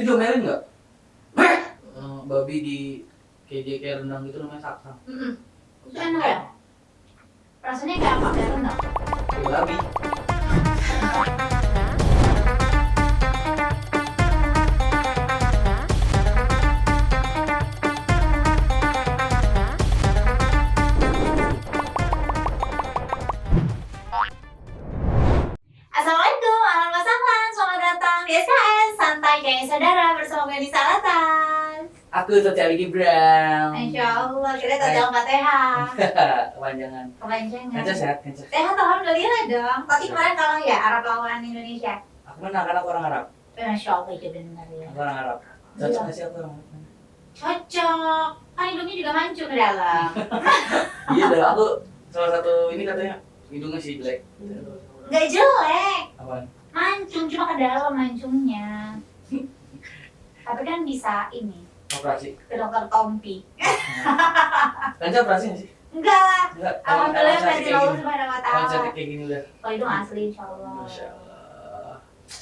Itu diomelin nggak? Babi di kayak rendang gitu namanya saksang. Itu enak ya? Rasanya kayak apa? Kayak rendang? Kayak babi. Assalamualaikum, warahmatullahi wabarakatuh. Selamat datang di SKS Santai Kayak Saudara bersama gue Nisa Latas. Aku Sosial Gibran. Insya Allah, kita tetap Fatihah. Kepanjangan. Kepanjangan. Kanca sehat, Kanca. Sehat alhamdulillah dong. Tapi kemarin kalah ya Arab lawan Indonesia. Aku menang karena aku orang Arab. Masya Allah itu benar ya. Aku orang Arab. Cocok nggak sih aku orang Arab? Cocok. Kan hidungnya juga mancung ke dalam. Iya dah, aku salah satu ini katanya hidungnya sih jelek. Gak jelek. Apaan? Mancung, cuma ke dalam mancungnya. Tapi kan bisa ini Operasi. ke dokter Tompi. Kanca operasi nggak sih? Enggak lah. Enggak. Alhamdulillah Emang masih kayak Allah gini. subhanahu wa Emang ta'ala. cantik kayak gini udah. Oh itu asli insya Allah. Masya Allah.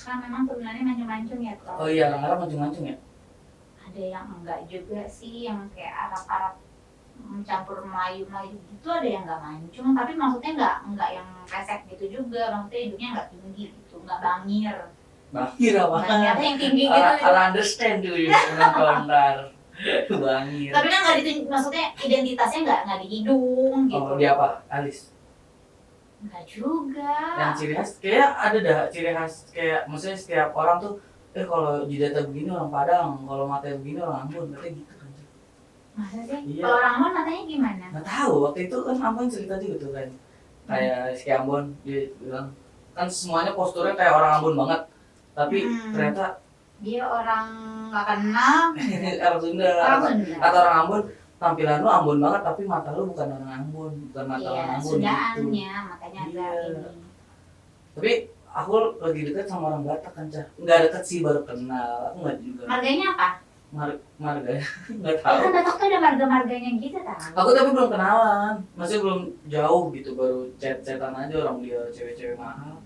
Kan memang turunannya mancung-mancung ya toh. Oh iya, orang Arab mancung-mancung ya? Ada yang enggak juga sih, yang kayak Arab-Arab mencampur Melayu-Melayu gitu, ada yang enggak mancung, tapi maksudnya enggak yang pesek gitu juga, maksudnya hidungnya enggak tinggi gitu, enggak bangir. Bangir apa? Bangir yang tinggi gitu. I'll understand dulu ya, komentar. Bangir. Tapi kan enggak maksudnya identitasnya enggak di hidung gitu. Oh, dia apa? Alis. Enggak juga. Yang ciri khas kayak ada dah ciri khas kayak maksudnya setiap orang tuh kalau jidatnya begini orang Padang, kalau matanya begini orang Ambon, katanya gitu kan. Masa sih? Iya. Kalau orang Ambon matanya gimana? Nggak tahu, waktu itu kan Ambon cerita juga tuh kan. Kayak si Ambon dia bilang kan semuanya posturnya kayak orang Ambon banget. Tapi ternyata Dia orang nggak kenal. orang Sunda. Orang Sunda. Atau orang Ambon tampilan lu Ambon banget tapi mata lu bukan orang Ambon, bukan mata Iya, orang Ambon gitu. Sundaannya makanya agak Iya. ini. Tapi aku lagi deket sama orang Batak kan, Cah. Nggak deket sih, baru kenal. Aku nggak juga. Marganya apa? Marga ya? Nggak Ya tahu. kan Batak tuh ada marga-marganya gitu tau. Aku tapi belum kenalan. Masih belum jauh gitu, baru chat-chatan aja orang dia cewek-cewek mahal.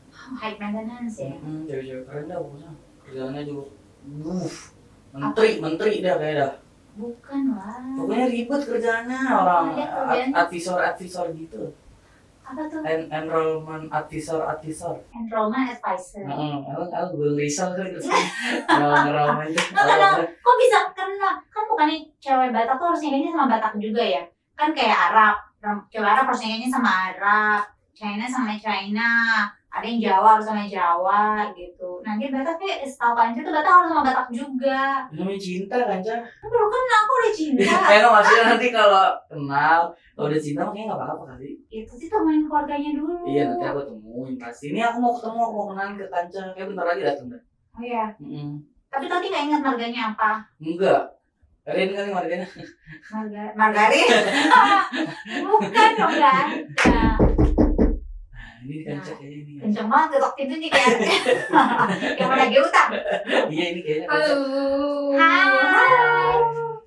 High maintenance ya. Cewek-cewek keren dah pokoknya. Kerjaannya juga menteri dah kayak dah. Bukan lah. Pokoknya ribet kerjaannya orang Ada kerjaannya. advisor gitu. Apa tuh? Enrollment advisor. Enrollment advisor. Aku belum risau kan gitu. Enrollment. Nggak kenal. Kok bisa kenal? Kan bukannya cewek Batak tuh harus nyanyinya sama Batak juga ya? Kan kayak Arab. Cewek Arab harus nyanyinya sama Arab. China sama China. Ada yang Jawa harus sama Jawa gitu. Nanti Batak kayak setahu Kanca tuh Batak harus sama Batak juga. Namanya cinta kan, Cah? Kan baru kenal aku udah cinta. Nggak, maksudnya nanti kalau kenal, kalau udah cinta makanya nggak apa-apa kali. Itu sih temuin keluarganya dulu. Iya, nanti aku temuin pasti. Ini aku mau ketemu, aku mau kenalin ke Kanca. Kayak bentar lagi datang dah. Oh iya. Mm-mm. Tapi tadi nggak ingat marganya apa? Enggak. Kalian kali marganya. Margarin? Bukan dong kan? Nah, Nah, ini Kanca kayaknya ini. kenceng banget ketok pintunya kayak yang menagih utang. Iya, ini kayaknya Kanca. Hai.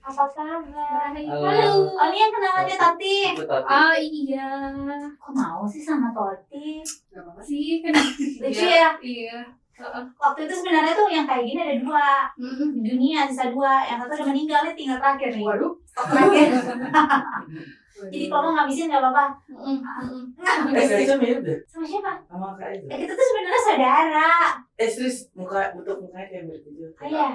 Apa kabar? Halo. Oh ini yang kenalannya Tati. Aku Tati. Oh iya, Kok mau sih sama Tati? gak apa-apa sih kan. Lucu ya? Iya. Waktu itu sebenarnya tuh yang kayak gini ada dua di dunia, sisa dua. Yang satu udah meninggal, nih tinggal terakhir nih. Waduh. Stok terakhir. Jadi kalau mau ngabisin nggak apa-apa. Kanca mirip deh Sama siapa? sama Kak itu. Ya, kita tuh sebenarnya saudara. Serius bentuk mukanya kayak mirip juga. Oh iya.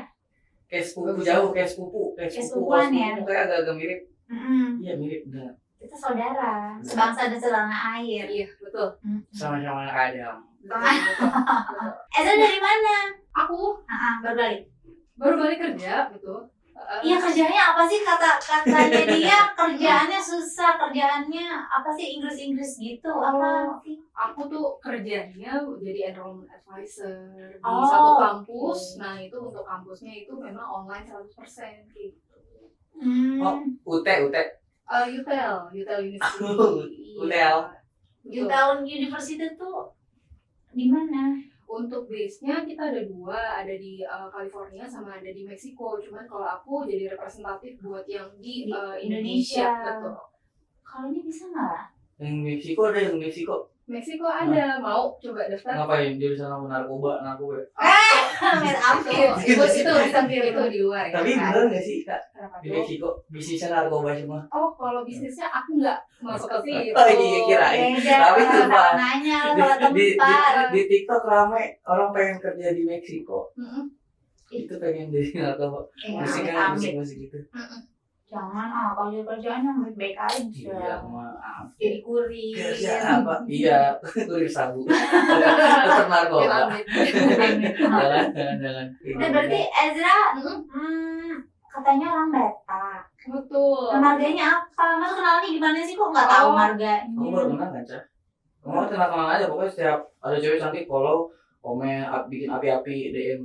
Kayak sepupu jauh, kayak sepupu. Kayak sepupuan ya? Mukanya agak-agak mirip. Mm-mm. Iya, mirip benar. Kita saudara, sebangsa dan setanah air. Iya, betul. Sama-sama anak Adam. Eza dari mana? Aku Baru balik. baru balik kerja, betul. Iya kerjanya apa sih katanya dia kerjaannya susah, kerjaannya apa sih Inggris gitu apa sih? Aku tuh kerjanya jadi enrollment advisor di Oh, satu kampus. oke. Nah, itu untuk kampusnya itu memang online 100% gitu. Oh, UT. UTEL University. UTEL. Di tahun university tuh di mana? Untuk base-nya kita ada dua, ada di California sama ada di Meksiko. Cuman kalau aku jadi representatif buat yang di Indonesia. Betul. Kalau ini bisa nggak? Yang Meksiko ada yang Meksiko. Meksiko ada, mau coba daftar? Ngapain? Dia di sana narkoba. Main itu api. itu di luar ya. Tapi kan? bener nggak sih kak Kenapa di tuh? Meksiko bisnisnya narkoba semua? Oh, kalau bisnisnya aku nggak masuk ke situ. Oh iya, kirain. Beda Tapi kalau sumpah, nanya kalau di tempat. TikTok rame orang pengen kerja di Meksiko Mm-mm. itu pengen jadi narkoba musiknya musik gitu. Jangan kalau jadi kerjaan yang baik-baik Iya aja. maaf Jadi kurir. kerja apa iya kurir sabu tetap narkoba jangan Nah berarti Ezra katanya orang Batak. Betul. Nah, marganya apa? Mas kenalnya gimana sih kok nggak tahu Oh. marganya? kamu baru kenal kan Cah? Kamu kenal aja pokoknya setiap ada cewek cantik follow komen bikin api-api DM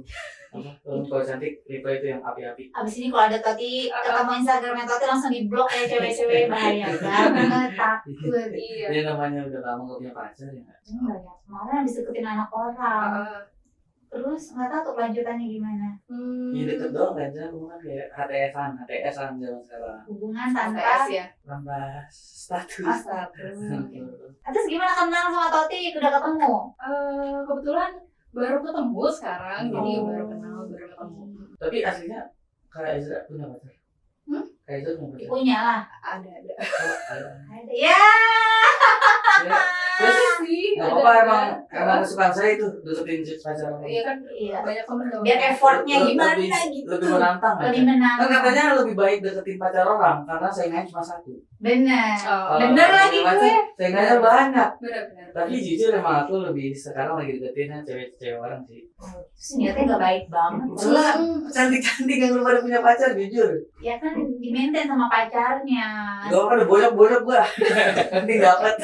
apa kalau cantik reply itu yang api-api. Abis ini kalau ada Tati ketemu Instagramnya Tati langsung di blok ya cewek-cewek bahaya banget takut. Iya. Dia namanya udah lama gak punya pacar ya nggak? Enggak ya, kemarin habis deketin anak orang. Terus nggak tahu tuh kelanjutannya gimana. Iya deket doang kan Cah, hubungan kayak HTS-an zaman sekarang Hubungan Tanpa tanpa ya. nambah status. status. Terus gimana kenal sama Tati? Udah ketemu? Kebetulan baru ketemu sekarang, jadi Oh. baru kenal, baru ketemu. Tapi aslinya Kak Ezra punya pacar? Kak Ezra punya pacar? Punya lah. Ada. Oh, ada. Ada. Ya. Ya, terus sih. nggak apa-apa emang kesukaan saya itu deketin pacar. Iya kan, Iya. banyak temen dong. Biar effortnya gimana lebih, gitu. lebih menantang kan? Lebih menantang. Kan katanya lebih baik deketin pacar orang karena saingannya cuma satu. Bener. Oh, Bener lagi Pacar, gue. saingannya banyak. benar-benar. Tapi jujur emang aku lebih sekarang lagi deketin cewek-cewek orang sih. Terus niatnya gak baik banget. Soalnya cantik-cantik yang belum pada punya pacar jujur. Ya kan di-maintain sama pacarnya. Gak apa udah bolak-bolak gua. Nanti dapat.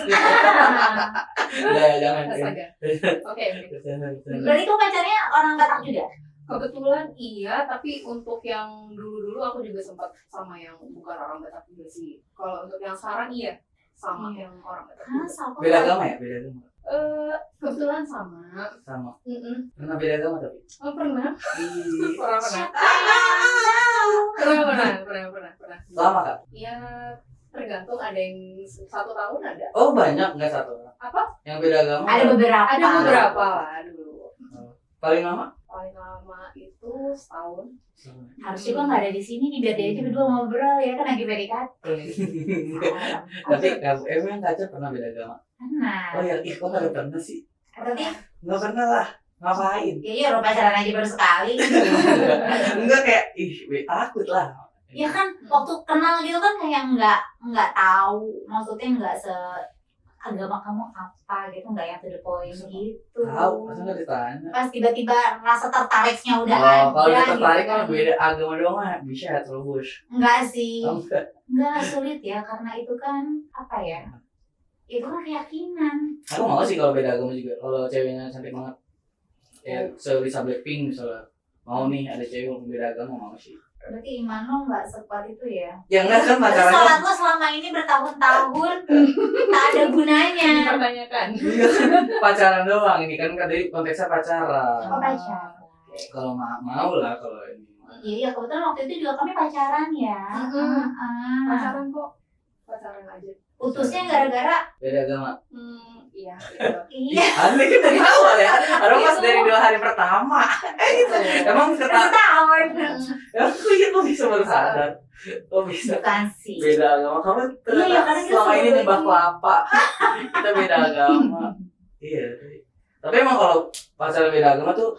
Ya jangan. Astaga. Oke. Berarti tuh pacarnya orang Batak juga? Kebetulan iya, tapi untuk yang dulu-dulu aku juga sempat sama yang bukan orang Batak juga sih. Kalau untuk yang sekarang iya, sama Iya. yang orang Batak Hah, juga. sama. Beda agama ya? Beda agama. Kebetulan sama. Sama. Mm-mm. Pernah beda agama tapi. Oh, pernah? Ih, Pernah. Siapa yang tahu? Pernah. lama kak? Ya, tergantung, ada yang 1 tahun ada. Oh banyak nggak satu orang? Apa? Yang beda agama? Ada beberapa. Ada beberapa lah dulu. Paling lama? Paling lama itu setahun. Harus juga nggak ada di sini nih biar dia aja berdua ngobrol ya kan lagi PDKT. Tapi emang kaca pernah beda agama? Nah, Oh ya, kok nggak pernah sih? berarti Nggak pernah lah. Ngapain? ya iya orang pacaran aja baru sekali. Enggak kayak takut lah. Ya kan waktu kenal gitu kan kayak nggak tahu, maksudnya nggak se agama kamu apa gitu, nggak yang to the point gitu. Tahu, masa nggak ditanya? Pas tiba-tiba rasa tertariknya udah Oh, ada. kalau udah tertarik gitu kan kan. beda agama doang mah bisa terus. Enggak sih, Oh, enggak. enggak sulit ya karena itu kan apa ya? Itu kan keyakinan. Aku mau sih kalau beda agama juga. Kalau ceweknya cantik banget. Ya, Lisa Blackpink misalnya. Mau nih ada cewek yang beda agama mau sih. Berarti iman lo nggak sekuat itu ya? Ya enggak kan Terus pacarannya. sholat lo selama ini bertahun-tahun tak ada gunanya. Dipertanyakan. Iya kan pacaran doang ini kan tadi konteksnya pacaran. Apa pacaran? Kalau mau lah kalau ini. Iya, kebetulan waktu itu juga kami pacaran ya. Pacaran kok. Pacaran aja. Putusnya gara-gara Beda agama. Iya. Gitu. iya. Aneh kan dari awal ya. Orang pas dari 2 hari pertama. Gitu. Emang ketahuan. Tahun. Aku ya kok bisa baru sadar. Kok bisa Bukan sih. beda agama. Kamu Iya, ternyata karena kita selama ini selalu nyembah ini. kelapa. Kita beda agama. Iya. Tapi emang kalau pacaran beda agama tuh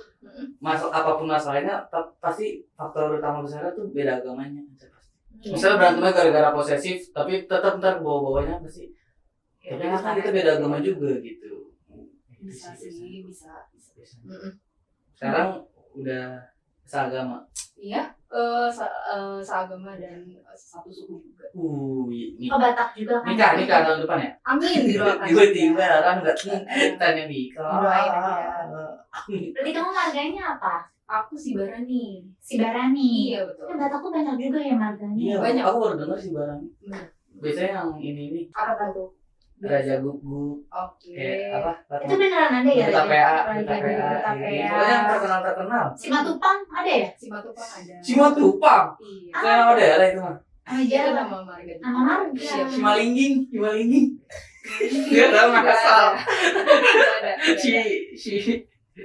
apapun masalahnya pasti faktor utama besarnya tuh beda agamanya. Misalnya berantemnya gara-gara posesif, tapi tetap ntar bawa-bawanya pasti. Tapi kan kita beda agama juga gitu. Bisa sih, bisa. Sekarang udah seagama. Iya, seagama dan satu suku juga. Ini Oh, Batak juga kan. nikah tahun depan ya? Amin, didoakan. Tiba-tiba orang nggak tanya nikah. Doain aja. Berarti kamu marganya apa? Aku si Barani. Si Barani. Iya, betul. Batak tuh banyak juga ya marganya. Iya, Banyak. aku baru denger sih barang. Bener. Biasanya yang ini Apa tuh? Raja Gugu, Oke. kayak apa? Itu beneran ada ya? Duta PA, Raja Duta Gugu, PA. Duta Ini PA. pokoknya yang terkenal. Si Matupang ada ya? Si Matupang ada. Simatupang. Iya. Kayak nama daerah itu mah. Nama Itu Jawa. nama marga. Nama marga. Iya. Simalingging. Dia tahu nggak asal. Ada. Si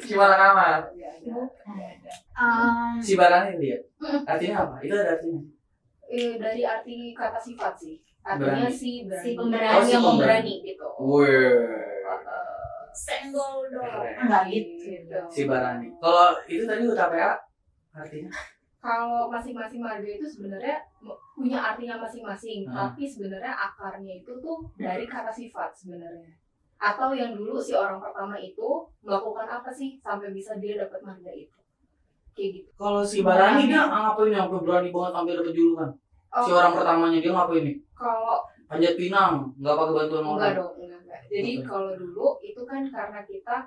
Si Malakama. Si Barani dia. Artinya apa? Itu ada artinya. Dari arti kata sifat sih. Artinya Berani. si berani. Si pemberani. Oh, si yang pemberani gitu. Senggol dong. Keren. Enggak gitu. Si Barani. Kalau itu tadi UTPA artinya Kalau masing-masing marga itu sebenarnya punya artinya masing-masing, Hmm. tapi sebenarnya akarnya itu tuh dari kata sifat sebenarnya. Atau yang dulu si orang pertama itu melakukan apa sih sampai bisa dia dapat marga itu. Kayak gitu. kalau si Barani dia ngapain sampai berani banget sampai dapat julukan? Si Oh, orang pertamanya dia ngapain nih? kalau Panjat pinang, nggak pakai bantuan enggak orang. dong, enggak. Jadi Oke. kalau dulu itu kan karena kita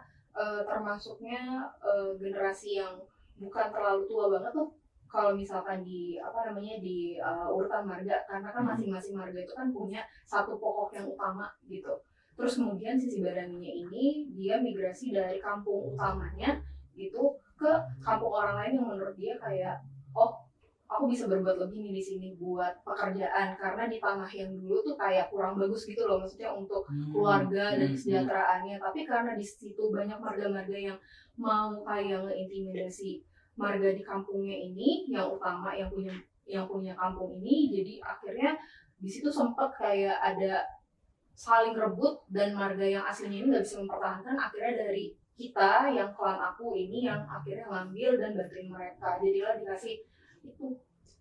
termasuknya generasi yang bukan terlalu tua banget tuh. Kalau misalkan di apa namanya di urutan marga, karena kan masing-masing marga itu kan punya satu pokok yang utama gitu. Terus kemudian si Baraninya ini dia migrasi dari kampung utamanya gitu ke kampung orang lain yang menurut dia kayak, oh aku bisa berbuat lebih nih di sini buat pekerjaan, karena di tanah yang dulu tuh kayak kurang bagus gitu loh, maksudnya untuk keluarga dan kesejahteraannya. Tapi karena di situ banyak marga-marga yang mau kayak ngeintimidasi marga di kampungnya ini yang utama yang punya kampung ini, jadi akhirnya di situ sempat kayak ada saling rebut dan marga yang aslinya ini nggak bisa mempertahankan. Akhirnya dari kita yang klan aku ini yang akhirnya ngambil dan bantuin mereka, jadilah dikasih itu.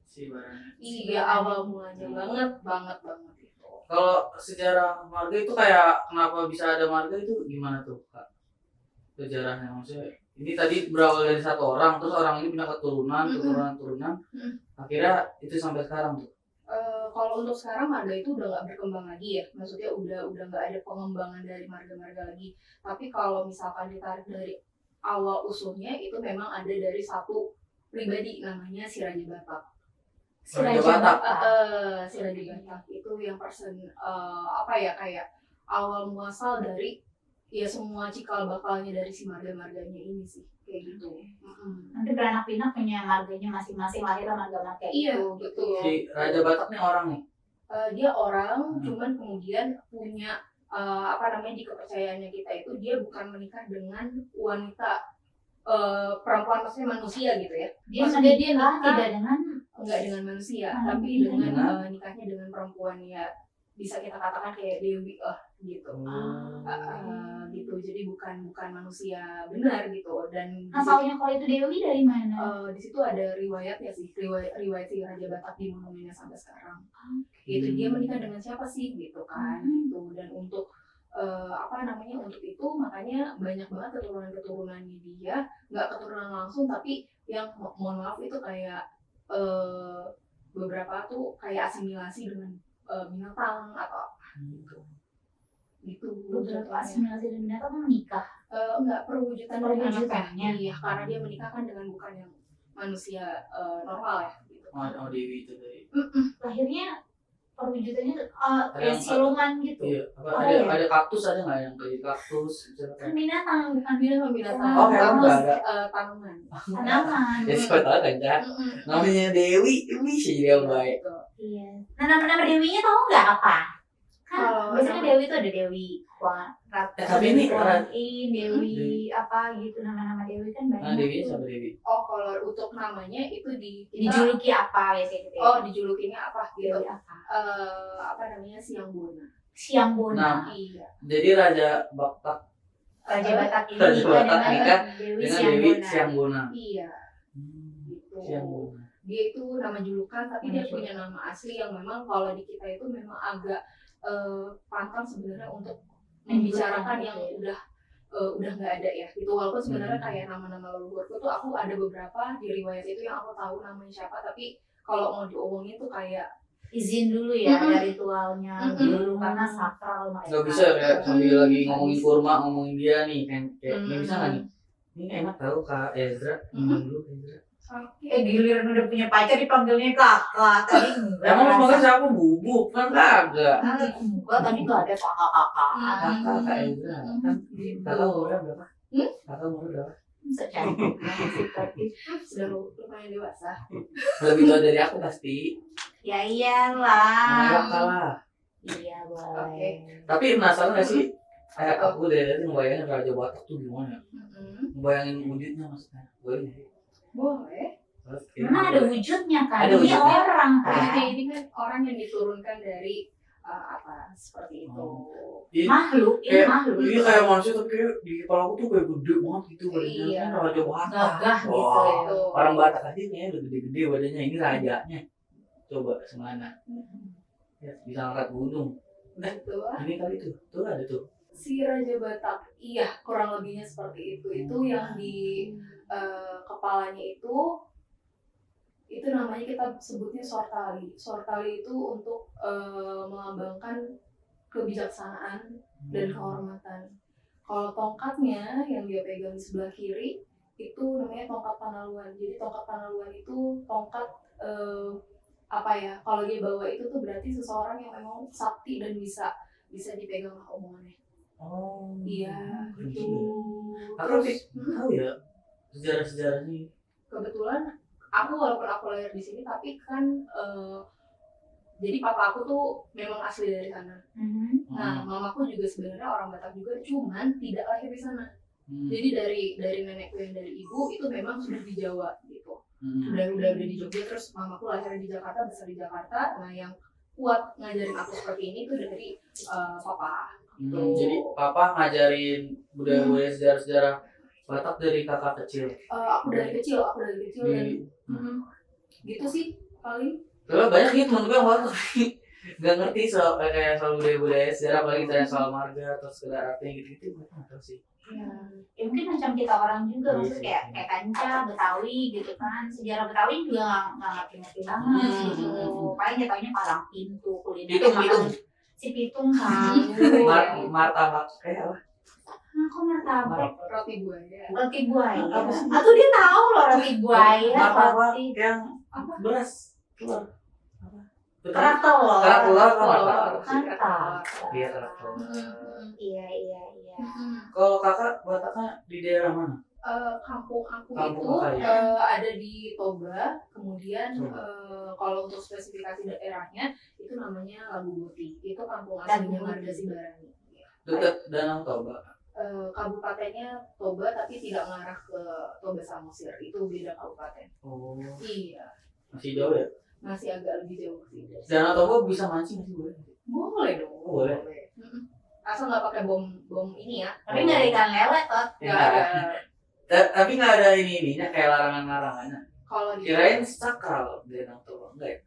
Si Barani. Iya, awal mulanya banget itu. Kalau sejarah marga itu kayak kenapa bisa ada marga itu gimana tuh Kak? Sejarahnya maksudnya ini tadi berawal dari satu orang, terus orang ini punya keturunan, akhirnya itu sampai sekarang tuh. Kalau untuk sekarang marga itu udah nggak berkembang lagi ya, maksudnya udah nggak ada pengembangan dari marga-marga lagi. Tapi kalau misalkan ditarik dari awal usulnya itu memang ada dari satu pribadi namanya si Raja Batak. Si Raja Batak. Si Raja Batak itu yang apa ya kayak awal muasal dari ya semua cikal bakalnya dari si marga-marganya ini sih kayak gitu. Nanti beranak pinak punya marganya masing-masing, lahirlah marga-marga Iya, itu. betul. Si Raja Batak nih orang nih. Dia orang, cuman kemudian punya apa namanya di kepercayaannya kita itu dia bukan menikah dengan wanita perempuan, maksudnya manusia gitu ya. Maksudnya dia nikah tidak dengan enggak dengan manusia, tapi dengan nikahnya dengan perempuan ya bisa kita katakan kayak dewi gitu. Gitu. Jadi bukan manusia benar gitu. Dan asalnya kalau itu Dewi dari mana? di situ ada riwayatnya sih, riwayat si Raja Batak di monumennya sampai sekarang. Gitu, dia menikah dengan siapa sih gitu kan. Gitu. Dan untuk apa namanya untuk itu makanya banyak banget keturunannya dia, nggak keturunan langsung tapi yang mohon maaf itu kayak beberapa tuh kayak asimilasi dengan binatang atau gitu. Beberapa asimilasi dan binatang menikah. Enggak, perwujudan dari Perwujudannya. anaknya. Iya, karena dia menikah kan dengan bukan yang manusia normal ya gitu. Oh Dewi itu dari. Lahirnya perwujudannya Ada kayak yang- siluman gitu. Iya, Oh, iya. ada kaktus ada nggak yang kayak kaktus? Kan binatang bukan Binatang. Oh, hewan nggak ada. Tanaman. tanaman. Ya siapa tahu kan Cak. Namanya Dewi, bisa jadi yang baik. Gitu. Iya. Nah, nama Dewinya tahu nggak apa? Kan Kalau biasanya nama- Dewi itu ada Dewi tapi ini Dewi apa gitu, nama-nama Dewi kan banyak. Nah Dewi tuh. siapa Dewi? Oh, kalau untuk namanya itu Dijuluki apa biasanya gitu ya? Oh, dijulukinya apa gitu? Dewi apa? Apa namanya Siangbona. Siangbona. Nah. Iya. Jadi Raja Batak Raja Batak ini Raja nikah Batak dengan nikah Dewi dengan Dewi Siangbona. Siangbona. Iya, gitu. Siangbona. Dia itu nama julukan, tapi dia punya nama asli yang memang kalau di kita itu memang agak pantang sebenarnya untuk membicarakan yang udah nggak ada ya gitu. Walaupun sebenarnya kayak nama-nama leluhurku tuh aku ada beberapa di riwayat itu yang aku tahu namanya siapa, tapi kalau mau diomongin tuh kayak izin dulu ya dari ritualnya dulu karena sakral mereka. Nggak bisa kayak sambil lagi ngomongin kurma, ngomongin dia nih kan kayak nggak bisa nggak nih? Ini enak tahu Kak Ezra, ngomong dulu Ezra. Giliran udah punya pacar dipanggilnya kakak tadi enggak. Emang lu panggil siapa bubuk kan kagak? Enggak, tadi enggak ada kakak-kakak. Kakak Ezra kan kakak umurnya berapa? Kakak umur berapa? Secantik sih tapi sudah lumayan dewasa. Lebih tua dari aku pasti. ya iyalah. Enggak kalah. Iya boleh. Oke. Tapi penasaran nggak sih Aku dari tadi ngebayangin Raja Batak tuh gimana? Ngebayangin wujudnya maksudnya. Boleh nggak sih? Boleh. Oke. Memang ada wujudnya kan. Ada Ini wujudnya. orang kan. Maksudnya ini kan orang yang diturunkan dari apa seperti itu. Iya, Makhluk, ini kayak makhluk. iya kayak manusia tapi kayak di kepala aku tuh kayak gede banget gitu badannya. Iya. Kan Raja Batak. Gagah gitu. Wah, orang Batak aja kayaknya udah gede-gede badannya. Ini rajanya. Coba semana. Ya, bisa angkat gunung. Gitu. Ini kali tuh ada tuh. Si Raja Batak, iya kurang lebihnya seperti itu. Itu yang di kepalanya itu namanya kita sebutnya sortali. Sortali itu untuk melambangkan kebijaksanaan dan kehormatan. Kalau tongkatnya yang dia pegang di sebelah kiri itu namanya tongkat panaluan. Jadi tongkat panaluan itu tongkat apa ya? Kalau dia bawa itu tuh berarti seseorang yang memang sakti dan bisa dipegang lah omongannya. Oh. Iya, Keren itu. juga. Aku tahu ya sejarah-sejarahnya. Kebetulan aku walaupun aku lahir di sini tapi kan jadi papa aku tuh memang asli dari sana. Nah, mamaku juga sebenarnya orang Batak juga, cuman tidak lahir di sana. Jadi dari nenekku yang dari ibu itu memang sudah di Jawa gitu. Udah di Jogja, terus mamaku lahir di Jakarta, besar di Jakarta. Nah, yang kuat ngajarin aku seperti ini tuh dari papa. Jadi papa ngajarin budaya-budaya sejarah-sejarah Batak dari kakak kecil. Aku dari kecil dan gitu sih paling. Soalnya banyak gitu temen gue yang Batak nggak ngerti soal kayak soal budaya-budaya sejarah, apalagi tanya soal marga atau sekedar artinya gitu-gitu mereka nggak tahu sih. Ya mungkin macam kita orang juga, maksudnya kayak Kanca, Betawi gitu kan. Sejarah Betawi juga nggak ngerti-ngerti banget gitu. Paling kita taunya palang pintu, kuliner. Pitung. Si pitung kan. Martabak kayak apa? Kok martabak? Roti buaya. Roti buaya. Atau dia tahu loh roti buaya. Martabak Roti yang beras telur. kerak telur. Kerak telur kan martabak. Mantap. Iya kerak telur. Iya. Kalau kakak Bataknya di daerah mana? Kampung aku Kampung itu Kakak, ada di Toba, kemudian kalau untuk spesifikasi daerahnya itu namanya Labu Buti, itu kampung aslinya Marga Sibarani. Dekat Danau Toba. Kabupatennya Toba tapi tidak mengarah ke Toba Samosir, itu beda kabupaten. Oh, Iya, masih jauh ya? masih agak lebih jauh sih. Danau Toba bisa mancing nggak sih boleh? Boleh dong. Boleh. Asal nggak pakai bom ini ya. Tapi nggak ada ikan lele tot. Nggak ada. Tapi nggak ada ininya kayak larangan-larangannya. Kalau di Kirain sakral di Danau Toba enggak ya?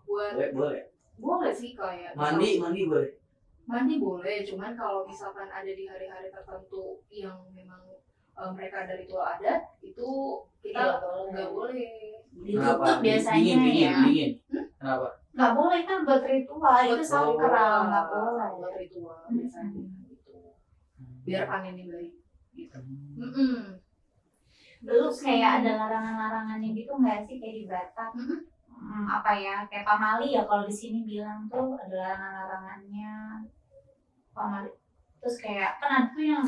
buat Boleh sih kayak mandi boleh. Mandi boleh, cuman kalau misalkan ada di hari-hari tertentu yang memang mereka ada ritual adat, itu kita nggak boleh. Ditutup biasanya Dingin. Kenapa? Nggak boleh kan buat ritual, itu sakral, nggak boleh. Buat ritual biasanya gitu. Biar panennya baik gitu. Dulu kayak ada larangan-larangannya gitu nggak sih kayak di Batak? Apa ya, kayak pamali ya kalau di sini bilang tuh ada larangan-larangannya pamali. Terus kayak kan ada tuh yang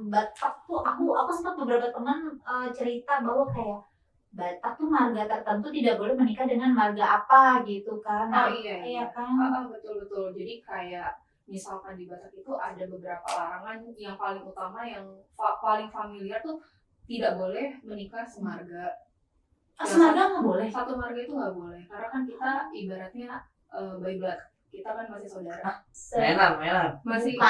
Batak tuh aku sempat beberapa teman cerita bahwa kayak Batak tuh marga tertentu tidak boleh menikah dengan marga apa gitu kan. Oh iya kan. Betul. Jadi kayak misalkan di Batak itu ada beberapa larangan yang paling utama yang paling familiar tuh tidak boleh menikah semarga. Semarga nggak boleh. Satu marga itu nggak boleh karena kan kita ibaratnya by blood, kita kan masih saudara. Mainan. Masih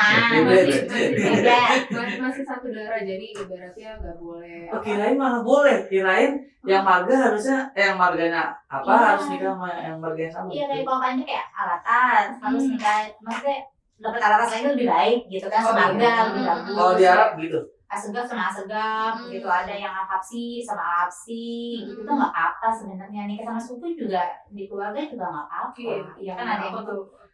satu darah, jadi ibaratnya nggak boleh. Oh, kirain malah boleh. Kirain yang marga harusnya yang marganya apa harus nikah sama yang marganya sama. Iya kayak kalau kanca kayak alatan harus nikah, maksudnya dapat alatan lagi lebih baik gitu kan, semarga lebih bagus. Kalau di Arab gitu. Asegaf sama asegaf gitu, ada yang al-habsi sama al-habsi gitu tuh nggak apa sebenarnya. Nikah sama suku juga di keluarga juga nggak apa. Iya kan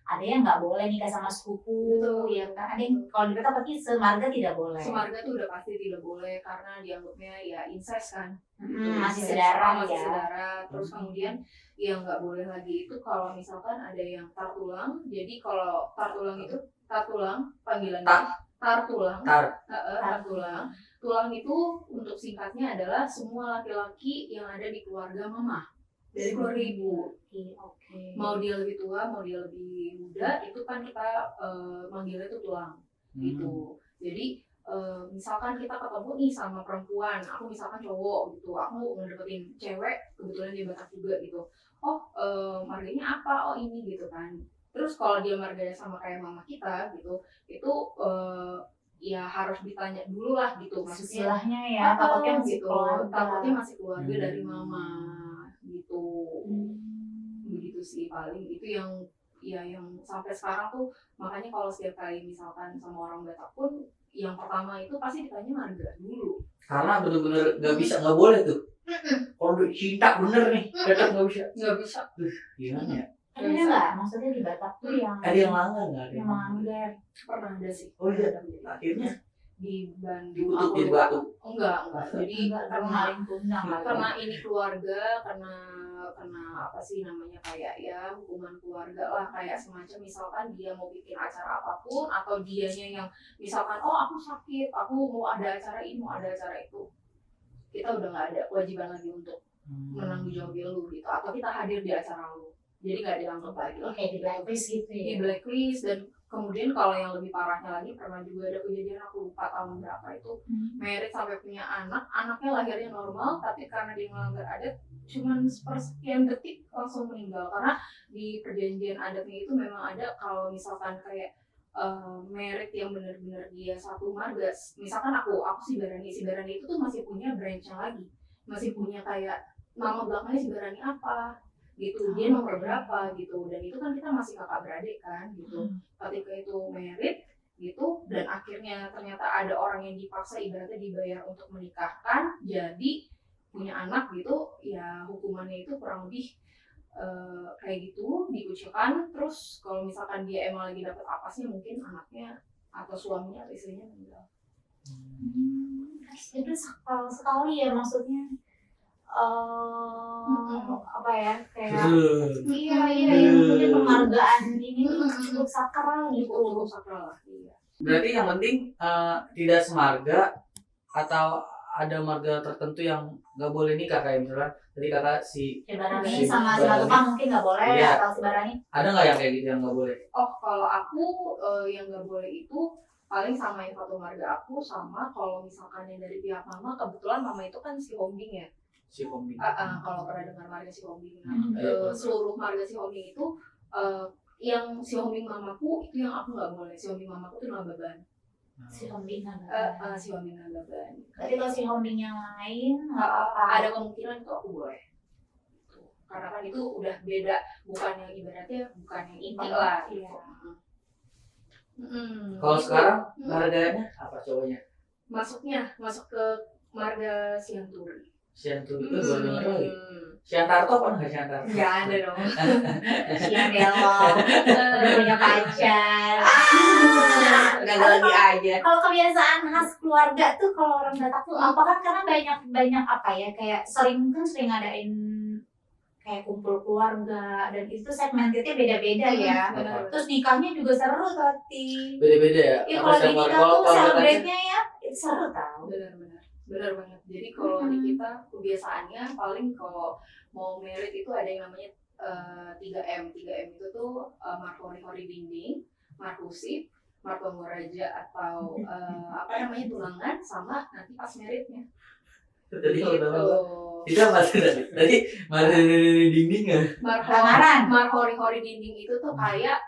ada yang nggak boleh nikah sama suku, ya kan ada yang kalau di Batak pasti semarga tidak boleh. Semarga tuh udah pasti tidak boleh karena dianggapnya ya incest kan. Masih saudara ya. Saudara. Terus kemudian yang nggak boleh lagi itu kalau misalkan ada yang tartulang. Jadi kalau tartulang itu panggilannya tartulang. Tartulang. Tulang itu untuk singkatnya adalah semua laki-laki yang ada di keluarga mama, dari keluarga ibu. Mau dia lebih tua, mau dia lebih muda, itu kan kita manggilnya itu tulang. gitu. Jadi misalkan kita ketemu nih sama perempuan, aku misalkan cowok gitu, aku ngedeketin cewek, kebetulan dia Batak juga gitu. Oh, marganya apa? Oh ini gitu kan. Terus kalau dia marganya sama kayak mama kita gitu, itu ya harus ditanya dulu lah gitu. Maksudnya Istilahnya ya, takutnya masih gitu, keluarga. takutnya masih keluarga dari mama gitu. Hmm. Begitu sih paling itu yang ya yang sampai sekarang tuh, makanya kalau setiap kali misalkan sama orang Batak pun yang pertama itu pasti ditanya marga dulu. Karena bener-bener nggak boleh tuh. Kalau udah cinta bener nih, tetap nggak bisa. Nggak bisa. Gimana ya? Ada nggak? Maksudnya di Batak tuh yang Ada yang langgar nggak? Ada yang melanggar. Pernah ada sih. Oh iya. Ada kejadian. Akhirnya Di Bandung ditutup aku jadi lupa. batu. Enggak. Jadi Enggak karena maling tundang kali. karena ini keluarga, karena apa sih namanya, kayak ya hubungan keluarga lah, kayak semacam misalkan dia mau bikin acara apapun atau dianya yang misalkan oh aku sakit, aku mau ada acara ini, mau ada acara itu, kita udah nggak ada kewajiban lagi untuk menanggung jawab lu gitu, atau kita hadir di acara lu, jadi nggak dianggap lagi Oke, di blacklist gitu di ya. blacklist. Dan kemudian kalau yang lebih parahnya lagi, pernah juga ada kejadian, aku lupa tahun berapa itu, merit sampai punya anak, anaknya lahirnya normal tapi karena dia melanggar adat cuman sepersekian detik langsung meninggal. Karena di perjanjian adatnya itu memang ada kalau misalkan kayak merit yang benar-benar dia satu marga, misalkan aku si Barani itu tuh masih punya branch-nya lagi, masih punya kayak nama belakangnya si Barani apa gitu, dia nomor berapa gitu, dan itu kan kita masih kakak beradik kan gitu. Ketika itu merit gitu dan akhirnya ternyata ada orang yang dipaksa ibaratnya dibayar untuk menikahkan, jadi punya anak gitu, ya hukumannya itu kurang lebih kayak gitu, dikucilkan. Terus kalau misalkan dia emang lagi dapat apasnya, mungkin anaknya atau suaminya atau istrinya meninggal. Itu sakral sekali ya, maksudnya apa ya, kayak iya maksudnya penghargaan ini tuh cukup sakral gitu. Cukup sakral lah. Iya. Berarti yang penting tidak semarga atau ada marga tertentu yang nggak boleh nikah, kayak misalnya tadi kakak si Barani Si sama Barani. Simatupang mungkin nggak boleh, Iya. atau si Barani ada nggak yang kayak gitu yang nggak boleh? Oh, kalau aku yang nggak boleh itu paling sama yang satu marga aku, sama kalau misalkan yang dari pihak mama, kebetulan mama itu kan si Hombing ya. Si Hombing. Kalau pernah dengar marga si Hombing, seluruh marga si Hombing itu yang si Hombing mamaku itu yang aku nggak boleh. Si Hombing mamaku tuh Nababan. si Hombing Si Hombing Nababan. Berarti kalau si Hombing yang lain nggak apa-apa. Ada kemungkinan itu aku boleh. Karena kan itu udah beda, bukan yang ibaratnya bukan yang inti lah. Iya. Kalau sekarang marganya apa cowoknya? masuk ke marga Sianturi. Siantu itu baru dengar lagi. Siantarto apa nggak Siantarto? Nggak ada dong. Siang belok, udah punya pacar. Gagal lagi aja. Kalau kebiasaan khas keluarga tuh kalau orang Batak tuh apa kan, karena banyak apa ya, kayak sering ngadain kayak kumpul keluarga, dan itu segmentednya beda-beda ya. Benar. Terus nikahnya juga seru Tati. Beda-beda ya. Iya, Apa kalau di sama- nikah kalau tuh keluarga celebrate-nya ya itu seru tau. Benar banget. Jadi kalau di kita kebiasaannya paling kalau mau merit itu ada yang namanya 3M. 3M itu tuh marhori dinding, marhusip, martongoraja atau tunangan, sama nanti pas meritnya. Tadi kalau udah Gitu. itu apa sih tadi? Tadi dinding nggak? Lamaran. Marhori dinding itu tuh kayak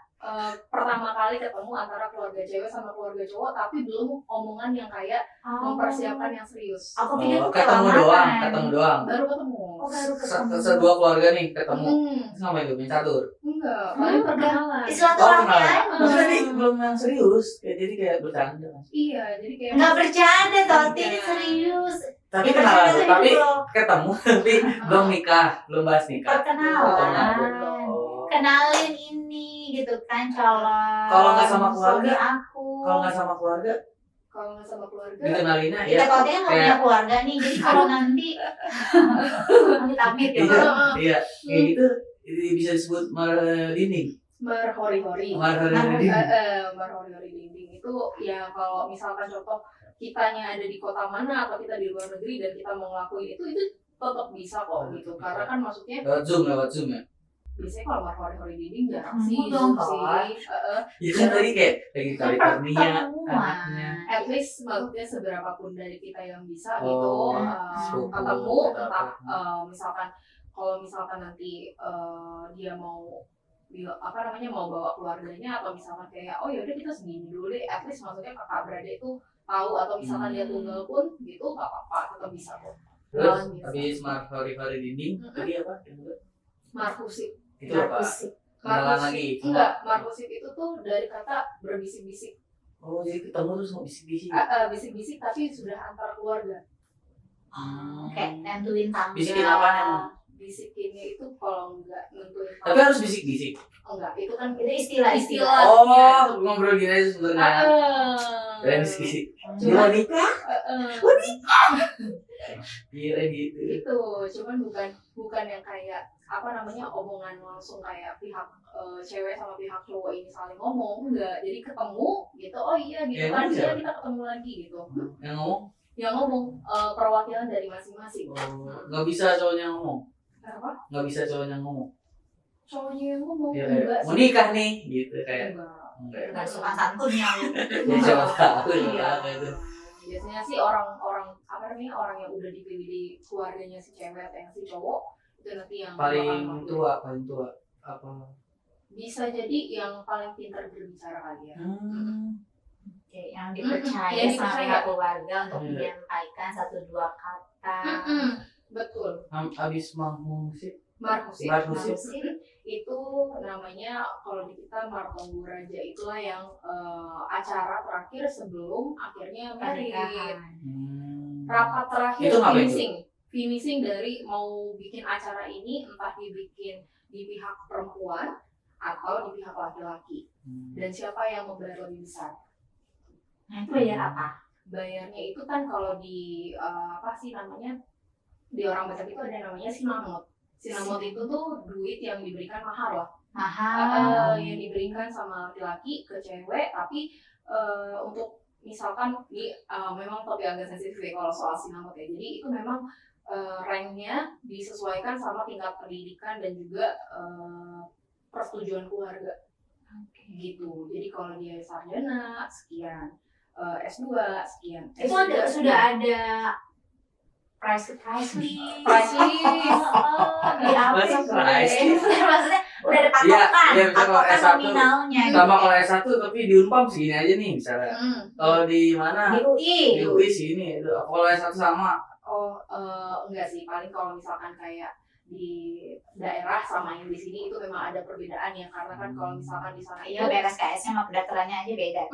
pertama kali ketemu antara keluarga cewek sama keluarga cowok, tapi belum omongan yang kayak mempersiapkan yang serius. Aku pikir tuh Ketemu lamaran. doang. Baru ketemu. Oh, baru ketemu. Sedua keluarga nih ketemu. Hmm, Terus ngapain tuh? Main catur. enggak, paling perkenalan. Silaturahmi kenalan. aja. Terus tadi belum yang serius, jadi kayak bercanda. Iya, jadi kayak Nggak bercanda Tati, Iya. serius. Tapi Ya, kenalan bercanda tuh, tuh tapi gitu loh. ketemu tapi belum nikah, belum bahas nikah. Perkenalan. Oh. Kenalin ini gitu kan, calon Kalau nggak sama keluarga? suami aku. Kalau nggak sama keluarga, kalau nggak sama keluarga, dikenalinnya Kita ya. Tati kan nggak punya kayak- keluarga nih, jadi kalau nanti amit-amit ya. Iya, Bang. iya, kayak gitu bisa disebut dinding. marhori-hori. Dinding. Marhori dinding itu ya kalau misalkan contoh kitanya ada di kota mana atau kita di luar negeri dan kita mau ngelakuin itu tetap bisa kok gitu. Karena kan maksudnya Lewat Zoom ya. biasanya kalau marhori dinding jarang sih Dong, hidup sih. Toy. Ya kan tadi kayak lagi California Pertemuan. anaknya. At least maksudnya seberapa pun dari kita yang bisa Oh, gitu sepupu, ketemu atau entah apa. misalkan kalau misalkan nanti dia mau mau bawa keluarganya atau misalkan kayak oh yaudah kita segini dulu deh, at least maksudnya kakak beradik itu tahu atau misalkan dia tunggal pun gitu nggak apa-apa, tetap bisa kok. Terus Bisa. habis marhori dinding tadi apa? Markusip. Itu apa? Kenalan lagi. Enggak, markusip itu tuh dari kata berbisik-bisik. Oh, jadi ketemu terus mau bisik-bisik. Bisik-bisik tapi sudah antar keluarga. Kayak nentuin tanggal. Bisikin apaan emang? Bisikinnya itu kalau enggak nentuin Tapi harus bisik-bisik. enggak, itu kan Itu istilah. Oh, ngobrol gini aja sebenarnya. Keren bisik. Cuma- Mau nikah? Iya gitu. itu cuman bukan yang kayak omongan langsung kayak pihak cewek sama pihak cowok ini saling ngomong, enggak, jadi ketemu gitu, oh iya gitu Yang kan, ngomong iya siapa? kita ketemu lagi gitu. Yang ngomong? Yang ngomong perwakilan dari masing-masing. Oh, nggak bisa cowoknya ngomong. Apa? Nggak bisa cowoknya ngomong. Cowoknya yang ngomong Ya, enggak mau sih. nikah nih gitu kayak. Enggak. Enggak. Nggak suka santunnya lu. Ya siapa tahu Iya. apa itu. Biasanya sih orang orang yang udah dipilih di keluarganya si cewek atau yang si cowok itu nanti yang Paling bakal paling tua apa? bisa jadi yang paling pintar berbicara kali ya. Oke, yang dipercaya Yang sama dipercaya. pihak keluarga untuk Iya. menyampaikan 1-2 kata. Betul. Abis mengungsi. Markusip. Markusip. Itu namanya kalau di kita Martonggo Raja, itulah yang acara terakhir sebelum akhirnya merit. Pernikahan. Rapat terakhir Itu ngapain finishing dari mau bikin acara ini, entah dibikin di pihak perempuan atau di pihak laki-laki, dan siapa yang membayar lebih besar. Nah, itu bayar apa? Bayarnya itu kan kalau di di orang Batak itu ada namanya sinamot. Sinamot itu tuh duit yang diberikan mahar lah. Mahal. Yang diberikan sama laki-laki ke cewek, tapi untuk misalkan memang topik agak sensitif ya kalau soal sinamot ya. Jadi itu memang ranknya disesuaikan sama tingkat pendidikan dan juga persetujuan keluarga. Gitu. Jadi kalau dia sarjana sekian, S2 sekian. Itu sudah ada price list. Di apa? Masa price list? Maksudnya udah ada Iya, patokan, iya, misalnya kalau patokan S1 nominalnya. Sama kalau S1 tapi di Unpam segini aja nih misalnya. Kalau di mana? Di UI. Di UI sini. Kalau S1 sama. Enggak sih, paling kalau misalkan kayak di daerah sama yang di sini itu memang ada perbedaan ya, karena kan kalau misalkan di sana Iya, BRSKS-nya sama pendaftarannya aja beda.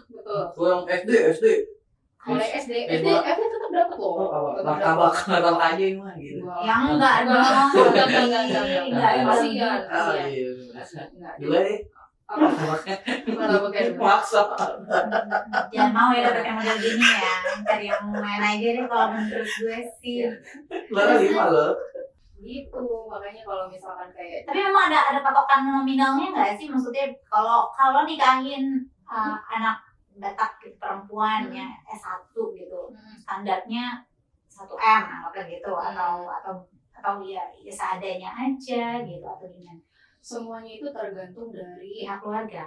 betul. Kalau yang SD. Mulai SD SD tetap dapat loh. Oh, apa? Tetap Martabak aja ini mah gitu. Yang enggak dong. Enggak, kasihan. Ah, iya. Enggak. Juga deh. Apa? Martabaknya Martabaknya dulu. maksa. Jangan mau ya dapet yang model gini ya. Cari yang main aja deh kalau menurut gue sih. Lara 5 loh. Gitu, makanya kalau misalkan kayak Tapi memang ada patokan nominalnya nggak sih? Maksudnya kalau nikahin anak Batak gitu, perempuannya S1 gitu, standarnya 1M anggaplah gitu, atau ya seadanya aja gitu atau gimana? semuanya itu tergantung dari Pihak keluarga.